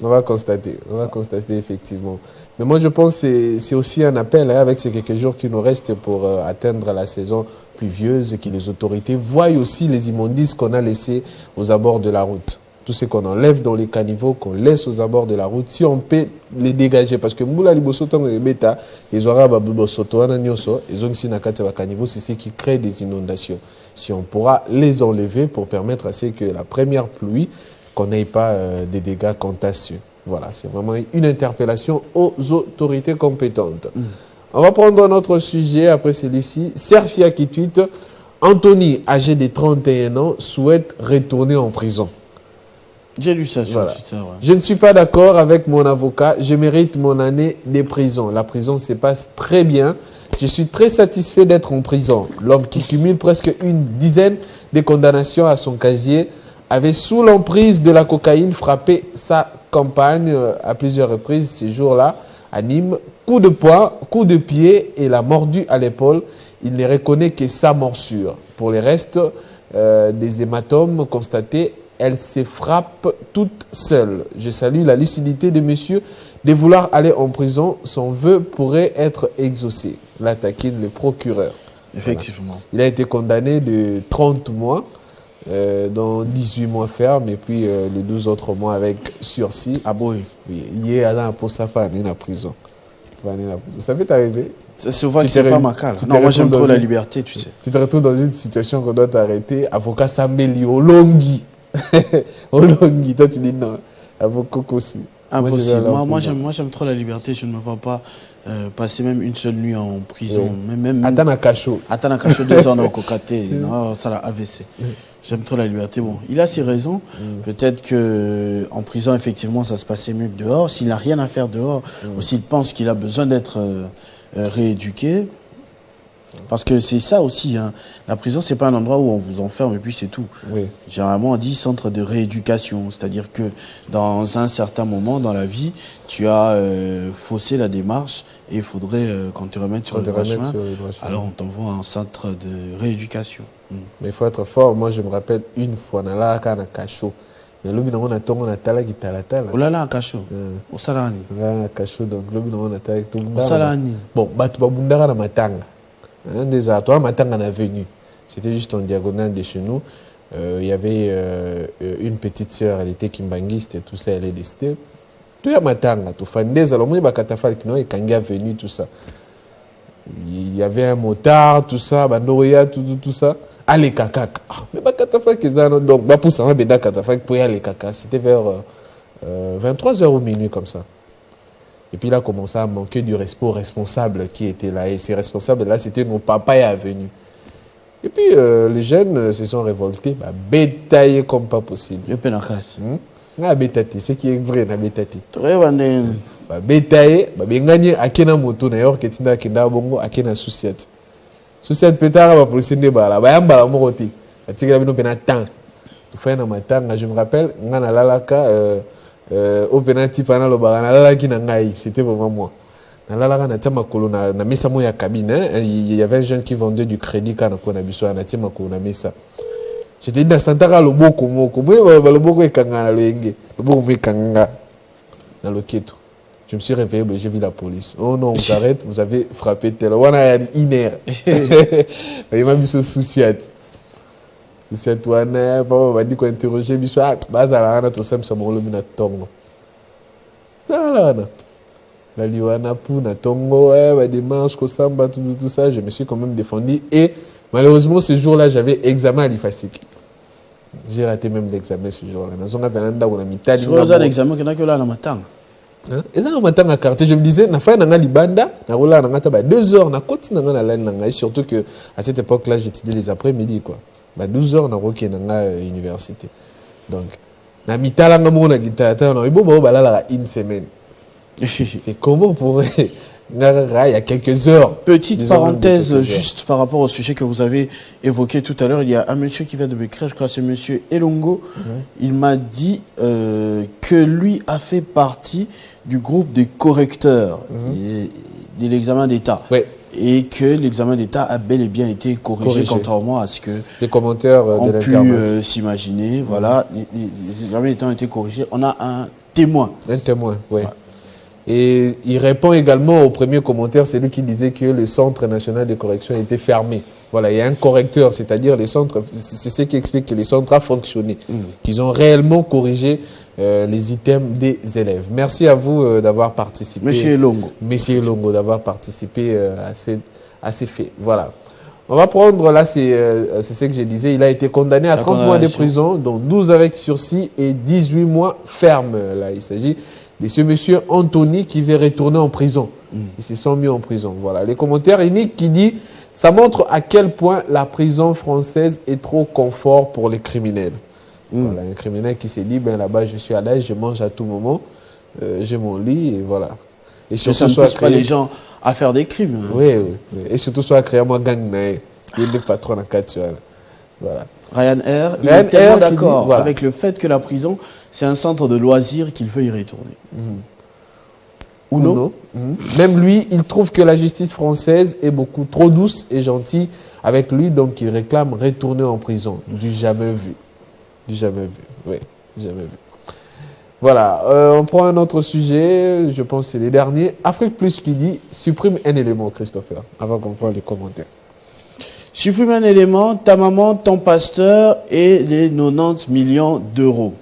On va constater effectivement. Mais moi je pense que c'est aussi un appel avec ces quelques jours qui nous restent pour atteindre la saison pluvieuse, que les autorités voient aussi les immondices qu'on a laissés aux abords de la route. Tout ce qu'on enlève dans les caniveaux, qu'on laisse aux abords de la route, si on peut les dégager, parce que Moula Libosoto et Beta, les Arabes Libosoto, ils ont ici Nakata caniveau, c'est ce qui crée des inondations. Si on pourra les enlever pour permettre à ce que la première pluie, qu'on n'ait pas des dégâts contagieux. Voilà, c'est vraiment une interpellation aux autorités compétentes. On va prendre notre sujet après celui-ci. Serfia qui tweet Anthony, âgé de 31 ans, souhaite retourner en prison. J'ai lu ça sur Twitter. Ouais. Je ne suis pas d'accord avec mon avocat. Je mérite mon année de prison. La prison se passe très bien. Je suis très satisfait d'être en prison. L'homme qui cumule presque une dizaine de condamnations à son casier avait, sous l'emprise de la cocaïne, frappé sa compagne à plusieurs reprises ce jour-là à Nîmes. Coup de poing, coup de pied et l'a mordu à l'épaule. Il ne reconnaît que sa morsure. Pour les restes des hématomes constatés, elle se frappe toute seule. Je salue la lucidité de monsieur de vouloir aller en prison. Son vœu pourrait être exaucé. Là taquine le procureur. Effectivement. Voilà. Il a été condamné de 30 mois, dans 18 mois ferme, et puis les 12 autres mois avec sursis. Ah bon? Oui, il est à pour sa femme, il est en prison. Ça peut t'arriver? Ça se voit que c'est pas ma cale. Non, moi j'aime trop la liberté, tu sais. Tu te retrouves dans une situation qu'on doit t'arrêter. Avocat Sambeli, Olongi. Olongi, toi tu dis non. Avocat aussi. Impossible. Moi j'aime trop la liberté. Je ne me vois pas passer même une seule nuit en prison. Oui. Même Attends à cachot. Attends à cachot 2 ans dans Cocaté. Non, ça l'a AVC. J'aime trop la liberté. Bon, il a ses raisons. Peut-être que en prison, effectivement, ça se passait mieux que dehors. S'il n'a rien à faire dehors, ou s'il pense qu'il a besoin d'être rééduqué. Parce que c'est ça aussi, hein. La prison, c'est pas un endroit où on vous enferme et puis c'est tout. Oui. Généralement, on dit centre de rééducation. C'est-à-dire que dans un certain moment dans la vie, tu as faussé la démarche et il faudrait qu'on te remette sur le droit chemin. Alors, on t'envoie en centre de rééducation. Mais il faut être fort. Moi, je me rappelle une fois, on a là, quand on a cachot. Mais l'homme, on a tongo, on a tala qui tala. Oh là là, cachot. Au salani. Là, cachot, donc l'homme, on a tala qui au salani. Bon, batu babundara na matanga. Un des atoires, matanga na venu. C'était juste en diagonale de chez nous. Il y avait une petite sœur, elle était kimbangiste et tout ça, elle est décédée. Tout y matanga, tout fandez, alors moi, bakatafal kino et kanga venu, tout ça. Il y avait un motard, tout ça, bandoria, tout ça. Allez, kaka. Mais bakatafal kizano, donc, pour ça, beda katafal pour y aller kaka. C'était vers 23h au minuit comme ça. Et puis il a commencé à manquer du respect aux responsables qui étaient là. Et ces responsables-là, c'était nos papas et venus. Et puis les jeunes se sont révoltés, bétaillés comme pas possible. Ce qui est vrai, na bétaillé. Bétaillé, bengani akena moto na yor ketinda kenda bongo akena souciate. Souciate petara ba police de bala, ba yamba la moroti. Atikela bino pena temps. Tu fais na matanga, je me rappelle, ngana lalaka au penalty pendant le bar, c'était vraiment moi. Na mesa mo ya cabine, il y avait un jeune qui vendait du crédit quand on a besoin na tima ko na mesa. J'étais dans Santara le boko moko, le boko e kanga na lenge, le boko me kanga na loketo. Je me suis réveillé, j'ai vu la police. Oh non, on s'arrête, vous avez frappé tel. On a une heure. Il m'a mis ce souci. C'est toi, papa m'a dit qu'on interrogeait, mais ça, bazala, tout ça, ça m'a remis na tongo. La liwana pou na tongo, des manches, kosamba, tout ça, je me suis quand même défendu. Et malheureusement, ce jour-là, j'avais examen à l'IFASIC. J'ai raté même l'examen ce jour-là. On a un examen qui n'a que là, la matin. Et ça, matin à quartier, je me disais, na fait na libanda, na rola na ngata 2 heures, na koti na la laine na surtout que à cette époque-là, j'étudiais les après-midi quoi. 12 heures na roki na université. Donc, na mitala na mo na gitata na ibo ba la une semaine. C'est comment pourrait il y a quelques heures. Petite parenthèse juste par rapport au sujet que vous avez évoqué tout à l'heure. Il y a un monsieur qui vient de m'écrire, je crois que c'est monsieur Elongo. Il m'a dit que lui a fait partie du groupe des correcteurs de l'examen d'État. Oui. Et que l'examen d'État a bel et bien été corrigé. Contrairement à ce que les commentaires ont pu s'imaginer. Voilà, les examens d'État ont été corrigés. On a un témoin. Un témoin, oui. Ouais. Et il répond également au premier commentaire, c'est lui qui disait que le Centre national de correction était fermé. Voilà, il y a un correcteur, c'est-à-dire les centres, c'est ce qui explique que les centres ont fonctionné, qu'ils ont réellement corrigé les items des élèves. Merci à vous d'avoir participé. Monsieur Longo. Monsieur Longo, d'avoir participé à ces faits. Voilà. On va prendre, là, c'est ce que je disais, il a été condamné à 30 mois de prison, dont 12 avec sursis et 18 mois ferme. Là, il s'agit de ce monsieur Anthony qui veut retourner en prison. Ils se sont mis en prison. Voilà. Les commentaires uniques qui disent ça montre à quel point la prison française est trop confort pour les criminels. Voilà, un criminel qui s'est dit ben là-bas je suis à l'aise, je mange à tout moment, j'ai mon lit et voilà. Et surtout ça ne pousse pas les gens à faire des crimes. Oui. Et surtout soit créer moi gang naé, il est patron en capture. Voilà. Ryanair, il est tellement d'accord avec le fait que la prison, c'est un centre de loisirs qu'il veut y retourner. Ou non. Même lui, il trouve que la justice française est beaucoup trop douce et gentille avec lui, donc il réclame retourner en prison. Du jamais vu. Jamais vu, oui, jamais vu. Voilà, on prend un autre sujet, je pense que c'est les derniers. Afrique Plus qui dit, supprime un élément, Christopher, avant qu'on prenne les commentaires. Supprime un élément, ta maman, ton pasteur et les 90 millions d'euros.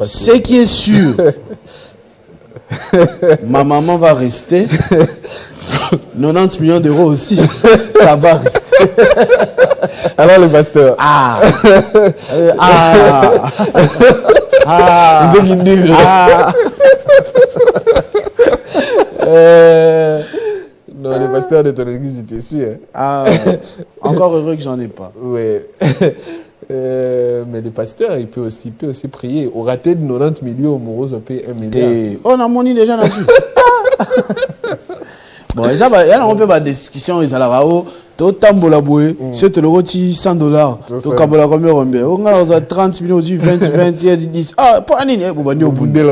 Ce qui est sûr, ma maman va rester. 90 millions d'euros aussi, ça va rester. Alors le pasteur. Ah. Non, les pasteurs de ton église, j'étais sûr. Encore heureux que j'en ai pas. Oui. Mais le pasteur, il peut aussi prier. Au raté de 90 millions, Moroz va payer 1 milliard. On a moni déjà là-dessus. Bon, il y a un peu de discussion, ils allaient au tambola boué, c'est le roti $100, au kabola combien on met, on a 30 millions, 20, 20, 10, ah, pour un an, vous venez au bout de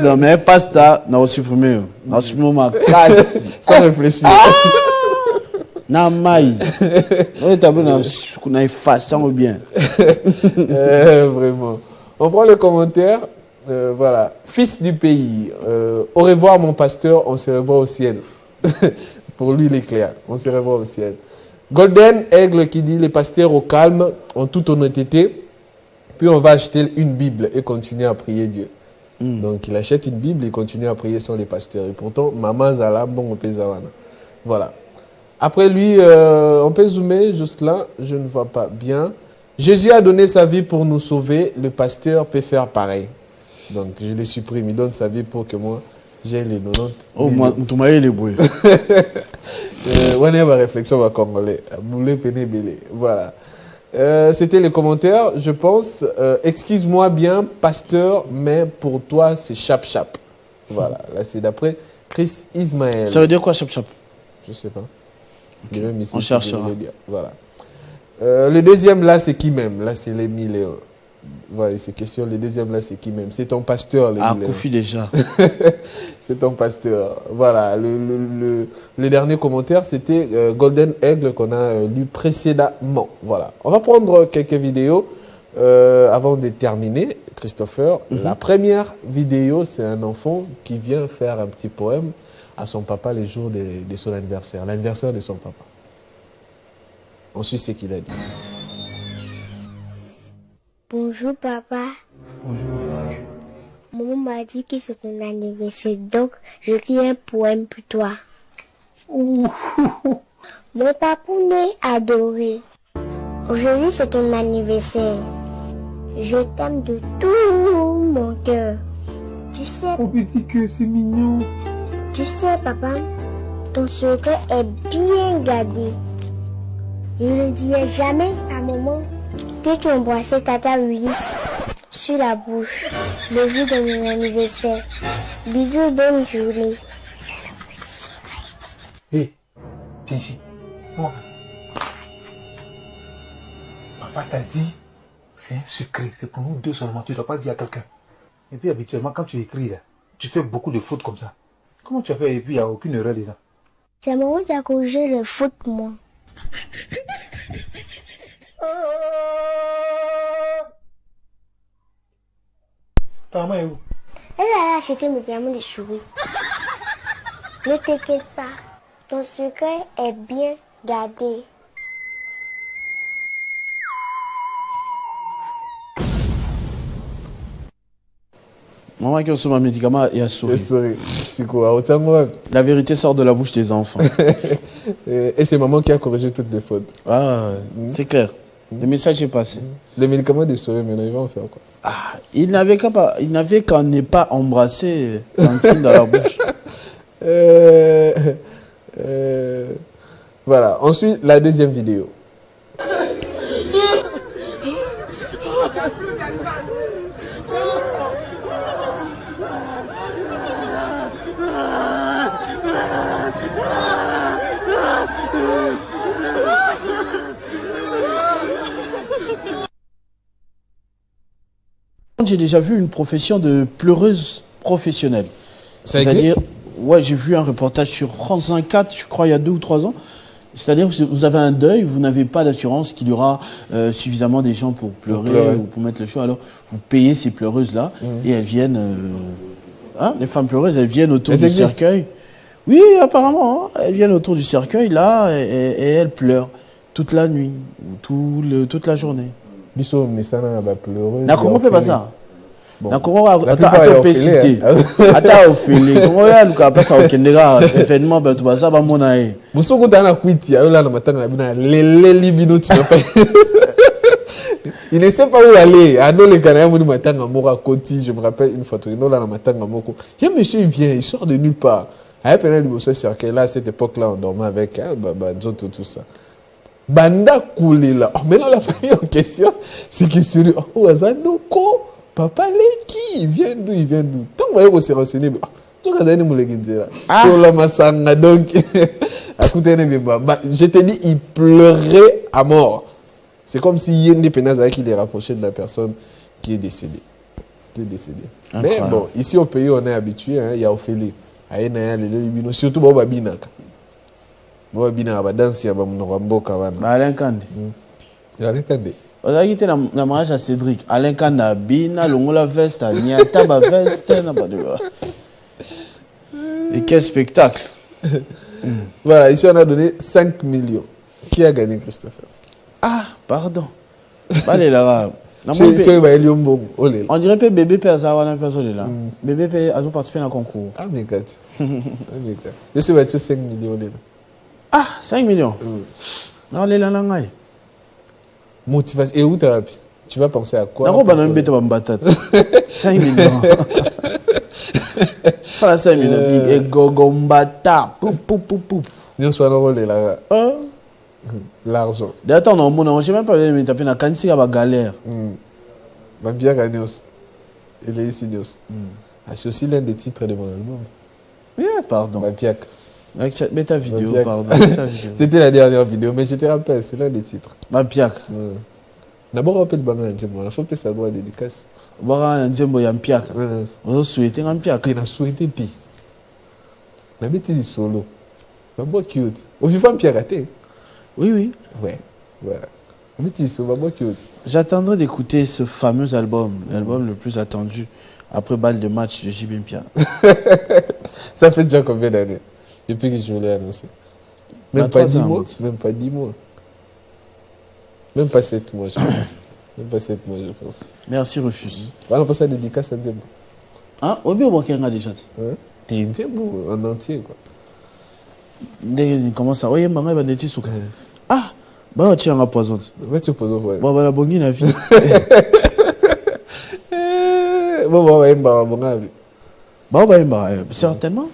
non, mais pasta, on a supprimé, on a supprimé ma casse. Sans réfléchir. Na maï. On est tableau dans une façon ou bien. Vraiment. On prend le commentaire. Voilà. Fils du pays. Au revoir, mon pasteur. On se revoit au ciel. Pour lui, il est clair. On se revoit au ciel. Golden Aigle qui dit les pasteurs au calme, en toute honnêteté. Puis on va acheter une Bible et continuer à prier Dieu. Donc il achète une Bible et continue à prier sans les pasteurs. Et pourtant, maman Zala, bon, on peut Zawana. Voilà. Après lui, on peut zoomer juste là. Je ne vois pas bien. Jésus a donné sa vie pour nous sauver. Le pasteur peut faire pareil. Donc je les supprime. Il donne sa vie pour que moi, j'ai les 90. Oh, moi, tu m'as les bouées. On a ma réflexion à congolais. Boulé, péné, belé. Voilà. C'était les commentaires. Je pense, excuse-moi bien, pasteur, mais pour toi, c'est chap-chap. Voilà. Là, c'est d'après Chris Ismaël. Ça veut dire quoi, chap-chap? Je ne sais pas. Okay. Même ici, on cherchera. Voilà. Le deuxième, là, c'est qui même? Là, c'est les Léon. Voilà, c'est question. Le deuxième, là, c'est qui même? C'est ton pasteur, les Koufi déjà. C'est ton pasteur. Voilà. Le dernier commentaire, c'était Golden Aigle qu'on a lu précédemment. Voilà. On va prendre quelques vidéos avant de terminer, Christopher. La première vidéo, c'est un enfant qui vient faire un petit poème à son papa le jour de son anniversaire, l'anniversaire de son papa. Ensuite, c'est ce qu'il a dit. Bonjour papa. Bonjour. Maman m'a dit que c'est ton anniversaire, donc j'écris un poème pour toi. Mon papounet adoré, aujourd'hui c'est ton anniversaire. Je t'aime de tout mon cœur. Tu sais... On peut dire que c'est mignon. Tu sais, papa, ton secret est bien gardé. Je ne dirai jamais à maman que tu embrassais Tata Willis sur la bouche le jour de mon anniversaire. Bisous, bonne journée. Hé, viens ici. Bon. Papa t'a dit, c'est un secret, c'est pour nous deux seulement, tu ne dois pas dire à quelqu'un. Et puis habituellement, quand tu écris, là, tu fais beaucoup de fautes comme ça. Comment tu as fait et puis il n'y a aucune erreur déjà? C'est maman qui a corrigé les fautes, moi. Ta maman est où? Elle a acheté mes diamants de souris. Ne t'inquiète pas, ton secret est bien gardé. Maman qui reçoit un médicament et a souri. C'est quoi? La vérité sort de la bouche des enfants. Et c'est maman qui a corrigé toutes les fautes. Ah, c'est clair. Le message est passé. Les médicaments de souris, maintenant, ils vont en faire quoi? Ah, il n'avait qu'à ne pas embrasser Tantine dans la bouche. Voilà. Ensuite, la deuxième vidéo. J'ai déjà vu une profession de pleureuse professionnelle. Ça existe? Ouais, j'ai vu un reportage sur France 24, je crois, il y a 2 ou 3 ans. C'est-à-dire que vous avez un deuil, vous n'avez pas d'assurance qu'il y aura suffisamment des gens pour pleurer ou pour mettre le show. Alors, vous payez ces pleureuses-là et elles viennent... les femmes pleureuses, elles viennent autour du cercueil. Oui, apparemment. Hein, elles viennent autour du cercueil, là, et elles pleurent toute la nuit, ou toute la journée. Biso, mais ça n'a pas pleuré. Comment on fait pas ça? Bon. Attends, opacité. Attends, opacité. Comment on a pas ça au Kenya? Événement, ben, tout ça, va mon aïe. Moussou, quand on a quitté, là, le matin, on a les libino, tu n'as pas. Il ne sait pas où aller. Ah non, les Canadiens, ils m'attendent à Mora Koti. Je me rappelle une fois, ils m'attendent à Moko. Il y a un monsieur, il vient, il sort de nulle part. À là, à cette époque-là, on dormait avec tout ça. Banda koulé là. Oh, maintenant, la famille en question, c'est qu'il se dit, oh, Azanoko, papa Leki, il vient d'où? Tant que vous s'est renseigné, tout le monde là. Sur la massanga, donc, je te dis, il pleurait à mort. C'est comme si Yende Penaza qui les rapprochait de la personne qui est décédée. Mais bon, ici au pays, on est habitué, il y a Ophélie. Surtout Boba Binaka. Boba Binaka va danser à Bamunamboka. Alain Kande. Alain Kande. On a quitté la mariage à Cédric. Alain Kande a Bina, Longola Veste, Niata Veste. Et quel spectacle! Voilà, ici on a donné 5 millions. Qui a gagné, Christopher? Ah, pardon. Allez là. On dirait que bébé Père Zawana personne là. Bébé Père a participé à un concours. Ah, mais gars. Je suis battu 5 millions. Ah, 5 millions. Non, les là, motivation. Et où tu vas penser à quoi? 5 millions. Pas 5 millions. Et gogombata. Poup. Nous sommes en rôle là. L'argent. D'ailleurs, non, je sais même pas me taper dans Kansi à la galère. Bien gagné aussi. Et les Sidios. C'est aussi l'un des titres de mon album. Pardon. Mampiak. Mets ta vidéo, pardon. C'était la dernière vidéo, mais je te rappelle, c'est l'un des titres. Mampiak. D'abord, on rappelle Bangan Nzembo. Il faut que ça doit dédicace. Bangan Nzembo Yampiak. On a souhaité Yampiak. On a souhaité Pi. On a mis des solo. On a cute. Au vivant Pierre raté. Oui. Ouais, voilà. J'attendrai d'écouter ce fameux album, l'album le plus attendu après balle de match de JB Mpia. Ça fait déjà combien d'années depuis que je voulais annoncer? Même pas 10 mois. Même pas 7 mois, je pense. Merci, Rufus. On passe à la dédicace à Nzembo. Ah, au bio, on a déjà. T'es Nzembo en entier, quoi. Dès qu'il commence à... Oui, il va être sous. Ah, bah tu as un poison. Ouais, tu poses ouais. Bon, la bonne vie. Certainement.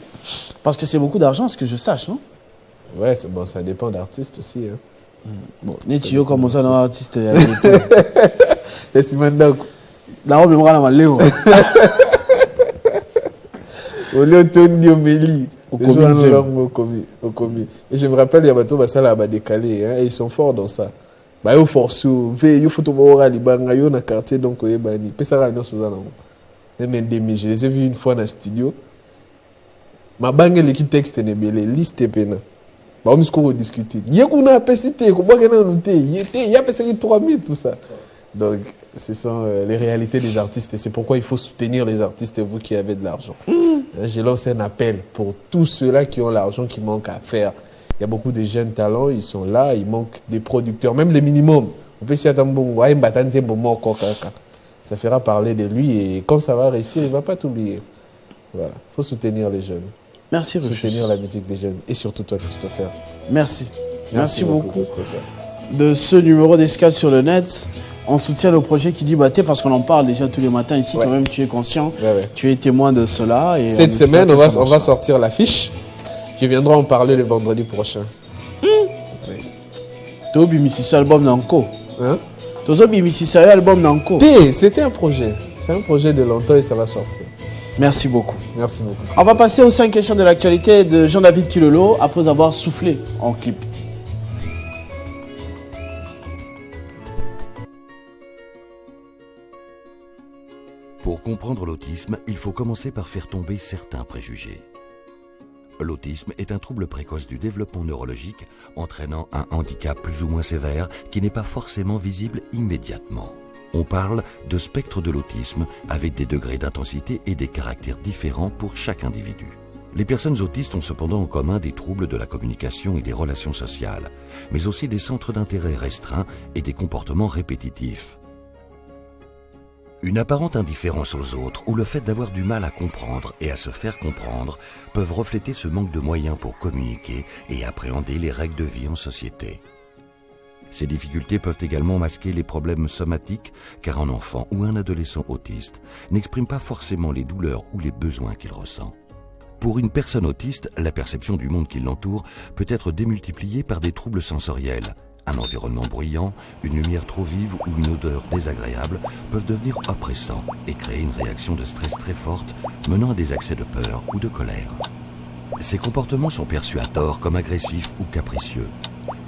Parce que c'est beaucoup d'argent, ce que je sache, non? Ouais, bon, ça dépend d'artistes aussi. Hein. Bon, Netio comme ça, non, artiste. Et Simanda. Là, on me rend à Léo. Au lieu de Omélie. Au commis. Et je me rappelle, il y a bateau ça là décalé et ils sont forts dans ça. Bah yo force il faut tout voir les banga yo na quartier donc yo bani. Pesa ra no sozana. Même demi, je les ai vus une fois dans le studio. Ma bangue l'équipe texte ne belé liste pena. Bah on se discuter. Yekuna pesité ko ba kana noté. Il y a pesé 3000 tout ça. Donc ce sont les réalités des artistes et c'est pourquoi il faut soutenir les artistes et vous qui avez de l'argent. J'ai lancé un appel pour tous ceux-là qui ont l'argent qui manque à faire. Il y a beaucoup de jeunes talents, ils sont là, il manque des producteurs, même les minimums. Ça fera parler de lui et quand ça va réussir, il ne va pas t'oublier. Voilà, il faut soutenir les jeunes. Merci, Rufus. Soutenir la musique des jeunes et surtout toi, Christopher. Merci beaucoup de ce numéro d'escale sur le net. On soutient le projet qui dit Baté parce qu'on en parle déjà tous les matins ici. Ouais. Quand même, tu es conscient, tu es témoin de cela. Et cette semaine, on va sortir l'affiche. Tu viendras en parler le vendredi prochain. Tobi Mississa album Nanko. Tobi Mississa album Nanko. C'était un projet. C'est un projet de longtemps et ça va sortir. Merci beaucoup. Merci beaucoup. On va passer aux 5 questions de l'actualité de Jean-David Kilolo après avoir soufflé en clip. Pour comprendre l'autisme, il faut commencer par faire tomber certains préjugés. L'autisme est un trouble précoce du développement neurologique entraînant un handicap plus ou moins sévère qui n'est pas forcément visible immédiatement. On parle de spectre de l'autisme avec des degrés d'intensité et des caractères différents pour chaque individu. Les personnes autistes ont cependant en commun des troubles de la communication et des relations sociales, mais aussi des centres d'intérêt restreints et des comportements répétitifs. Une apparente indifférence aux autres ou le fait d'avoir du mal à comprendre et à se faire comprendre peuvent refléter ce manque de moyens pour communiquer et appréhender les règles de vie en société. Ces difficultés peuvent également masquer les problèmes somatiques car un enfant ou un adolescent autiste n'exprime pas forcément les douleurs ou les besoins qu'il ressent. Pour une personne autiste, la perception du monde qui l'entoure peut être démultipliée par des troubles sensoriels. Un environnement bruyant, une lumière trop vive ou une odeur désagréable peuvent devenir oppressants et créer une réaction de stress très forte, menant à des accès de peur ou de colère. Ces comportements sont perçus à tort comme agressifs ou capricieux.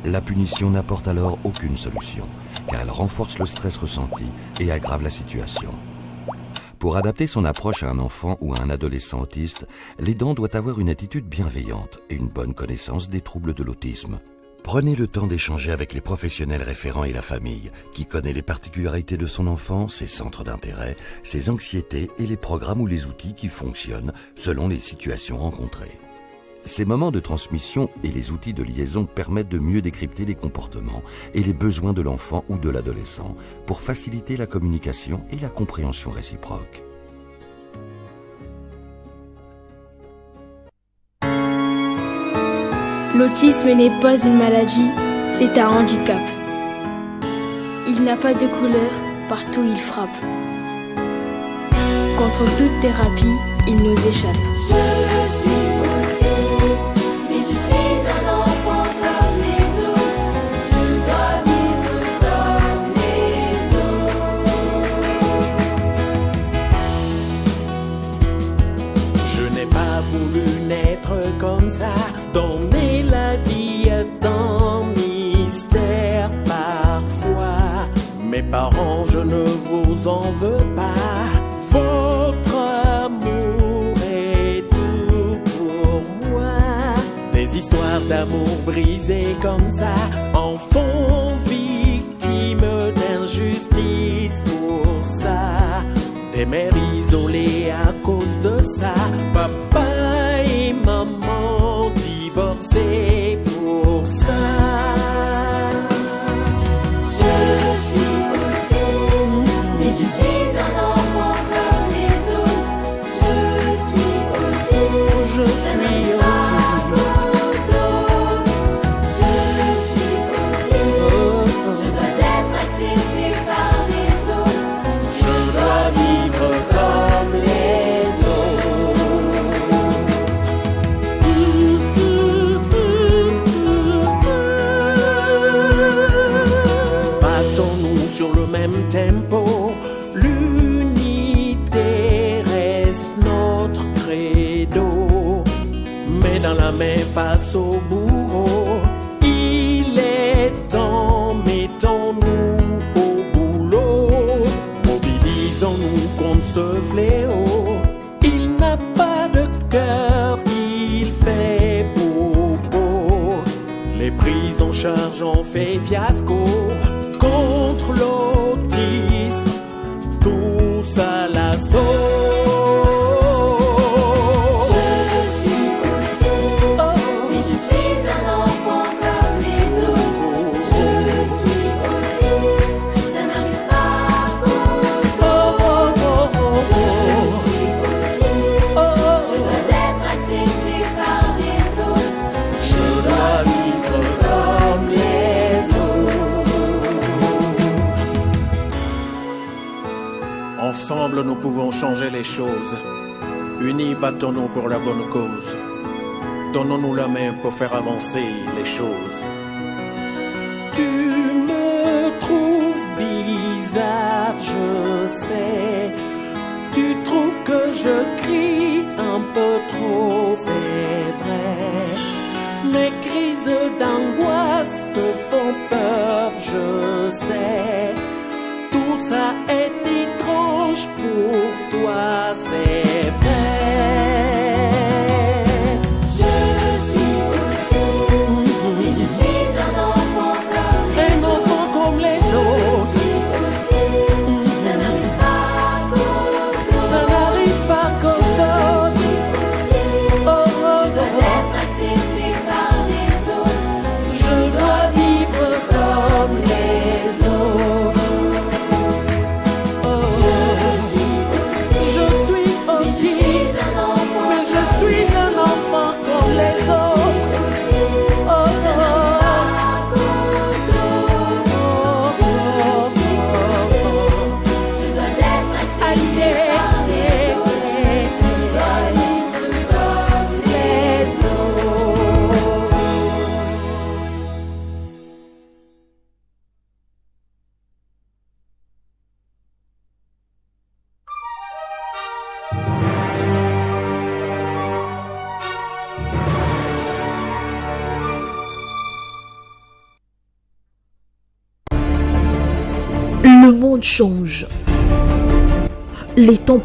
La punition n'apporte alors aucune solution, car elle renforce le stress ressenti et aggrave la situation. Pour adapter son approche à un enfant ou à un adolescent autiste, l'aidant doit avoir une attitude bienveillante et une bonne connaissance des troubles de l'autisme. Prenez le temps d'échanger avec les professionnels référents et la famille, qui connaît les particularités de son enfant, ses centres d'intérêt, ses anxiétés et les programmes ou les outils qui fonctionnent selon les situations rencontrées. Ces moments de transmission et les outils de liaison permettent de mieux décrypter les comportements et les besoins de l'enfant ou de l'adolescent pour faciliter la communication et la compréhension réciproque. L'autisme n'est pas une maladie, c'est un handicap. Il n'a pas de couleur, partout il frappe. Contre toute thérapie, il nous échappe. Je suis autiste, mais je suis un enfant comme les autres. Je dois vivre comme les autres. Je n'ai pas voulu naître comme ça, donner la vie est un mystère parfois. Mes parents, je ne vous en veux pas. Votre amour est tout pour moi. Des histoires d'amour brisées comme ça, enfants victimes d'injustice pour ça. Des mères isolées à cause de ça. Papa et maman divorcés pour ça. Je suis autiste, mais je suis un enfant comme les autres. Je suis autiste, je suis autiste. Je suis autiste, je dois être accepté par les autres. Je dois vivre comme les autres. Battons-nous sur le même tempo. L'unité reste notre credo. Mais dans la main face au bourreau, il est temps, mettons-nous au boulot. Mobilisons-nous contre ce fléau. Il n'a pas de cœur, il fait bobo. Les prises en charge ont fait fiasco. Contre l'autisme, tous à l'assaut. Ensemble, nous pouvons changer les choses. Unis, battons-nous pour la bonne cause. Donnons-nous la main pour faire avancer les choses. Tu me trouves bizarre, je sais. Tu trouves que je crie un peu trop, c'est vrai. Mes crises d'angoisse te font peur, je sais. Tout ça est étrange pour toi, c'est vrai. Je monde change. Les temps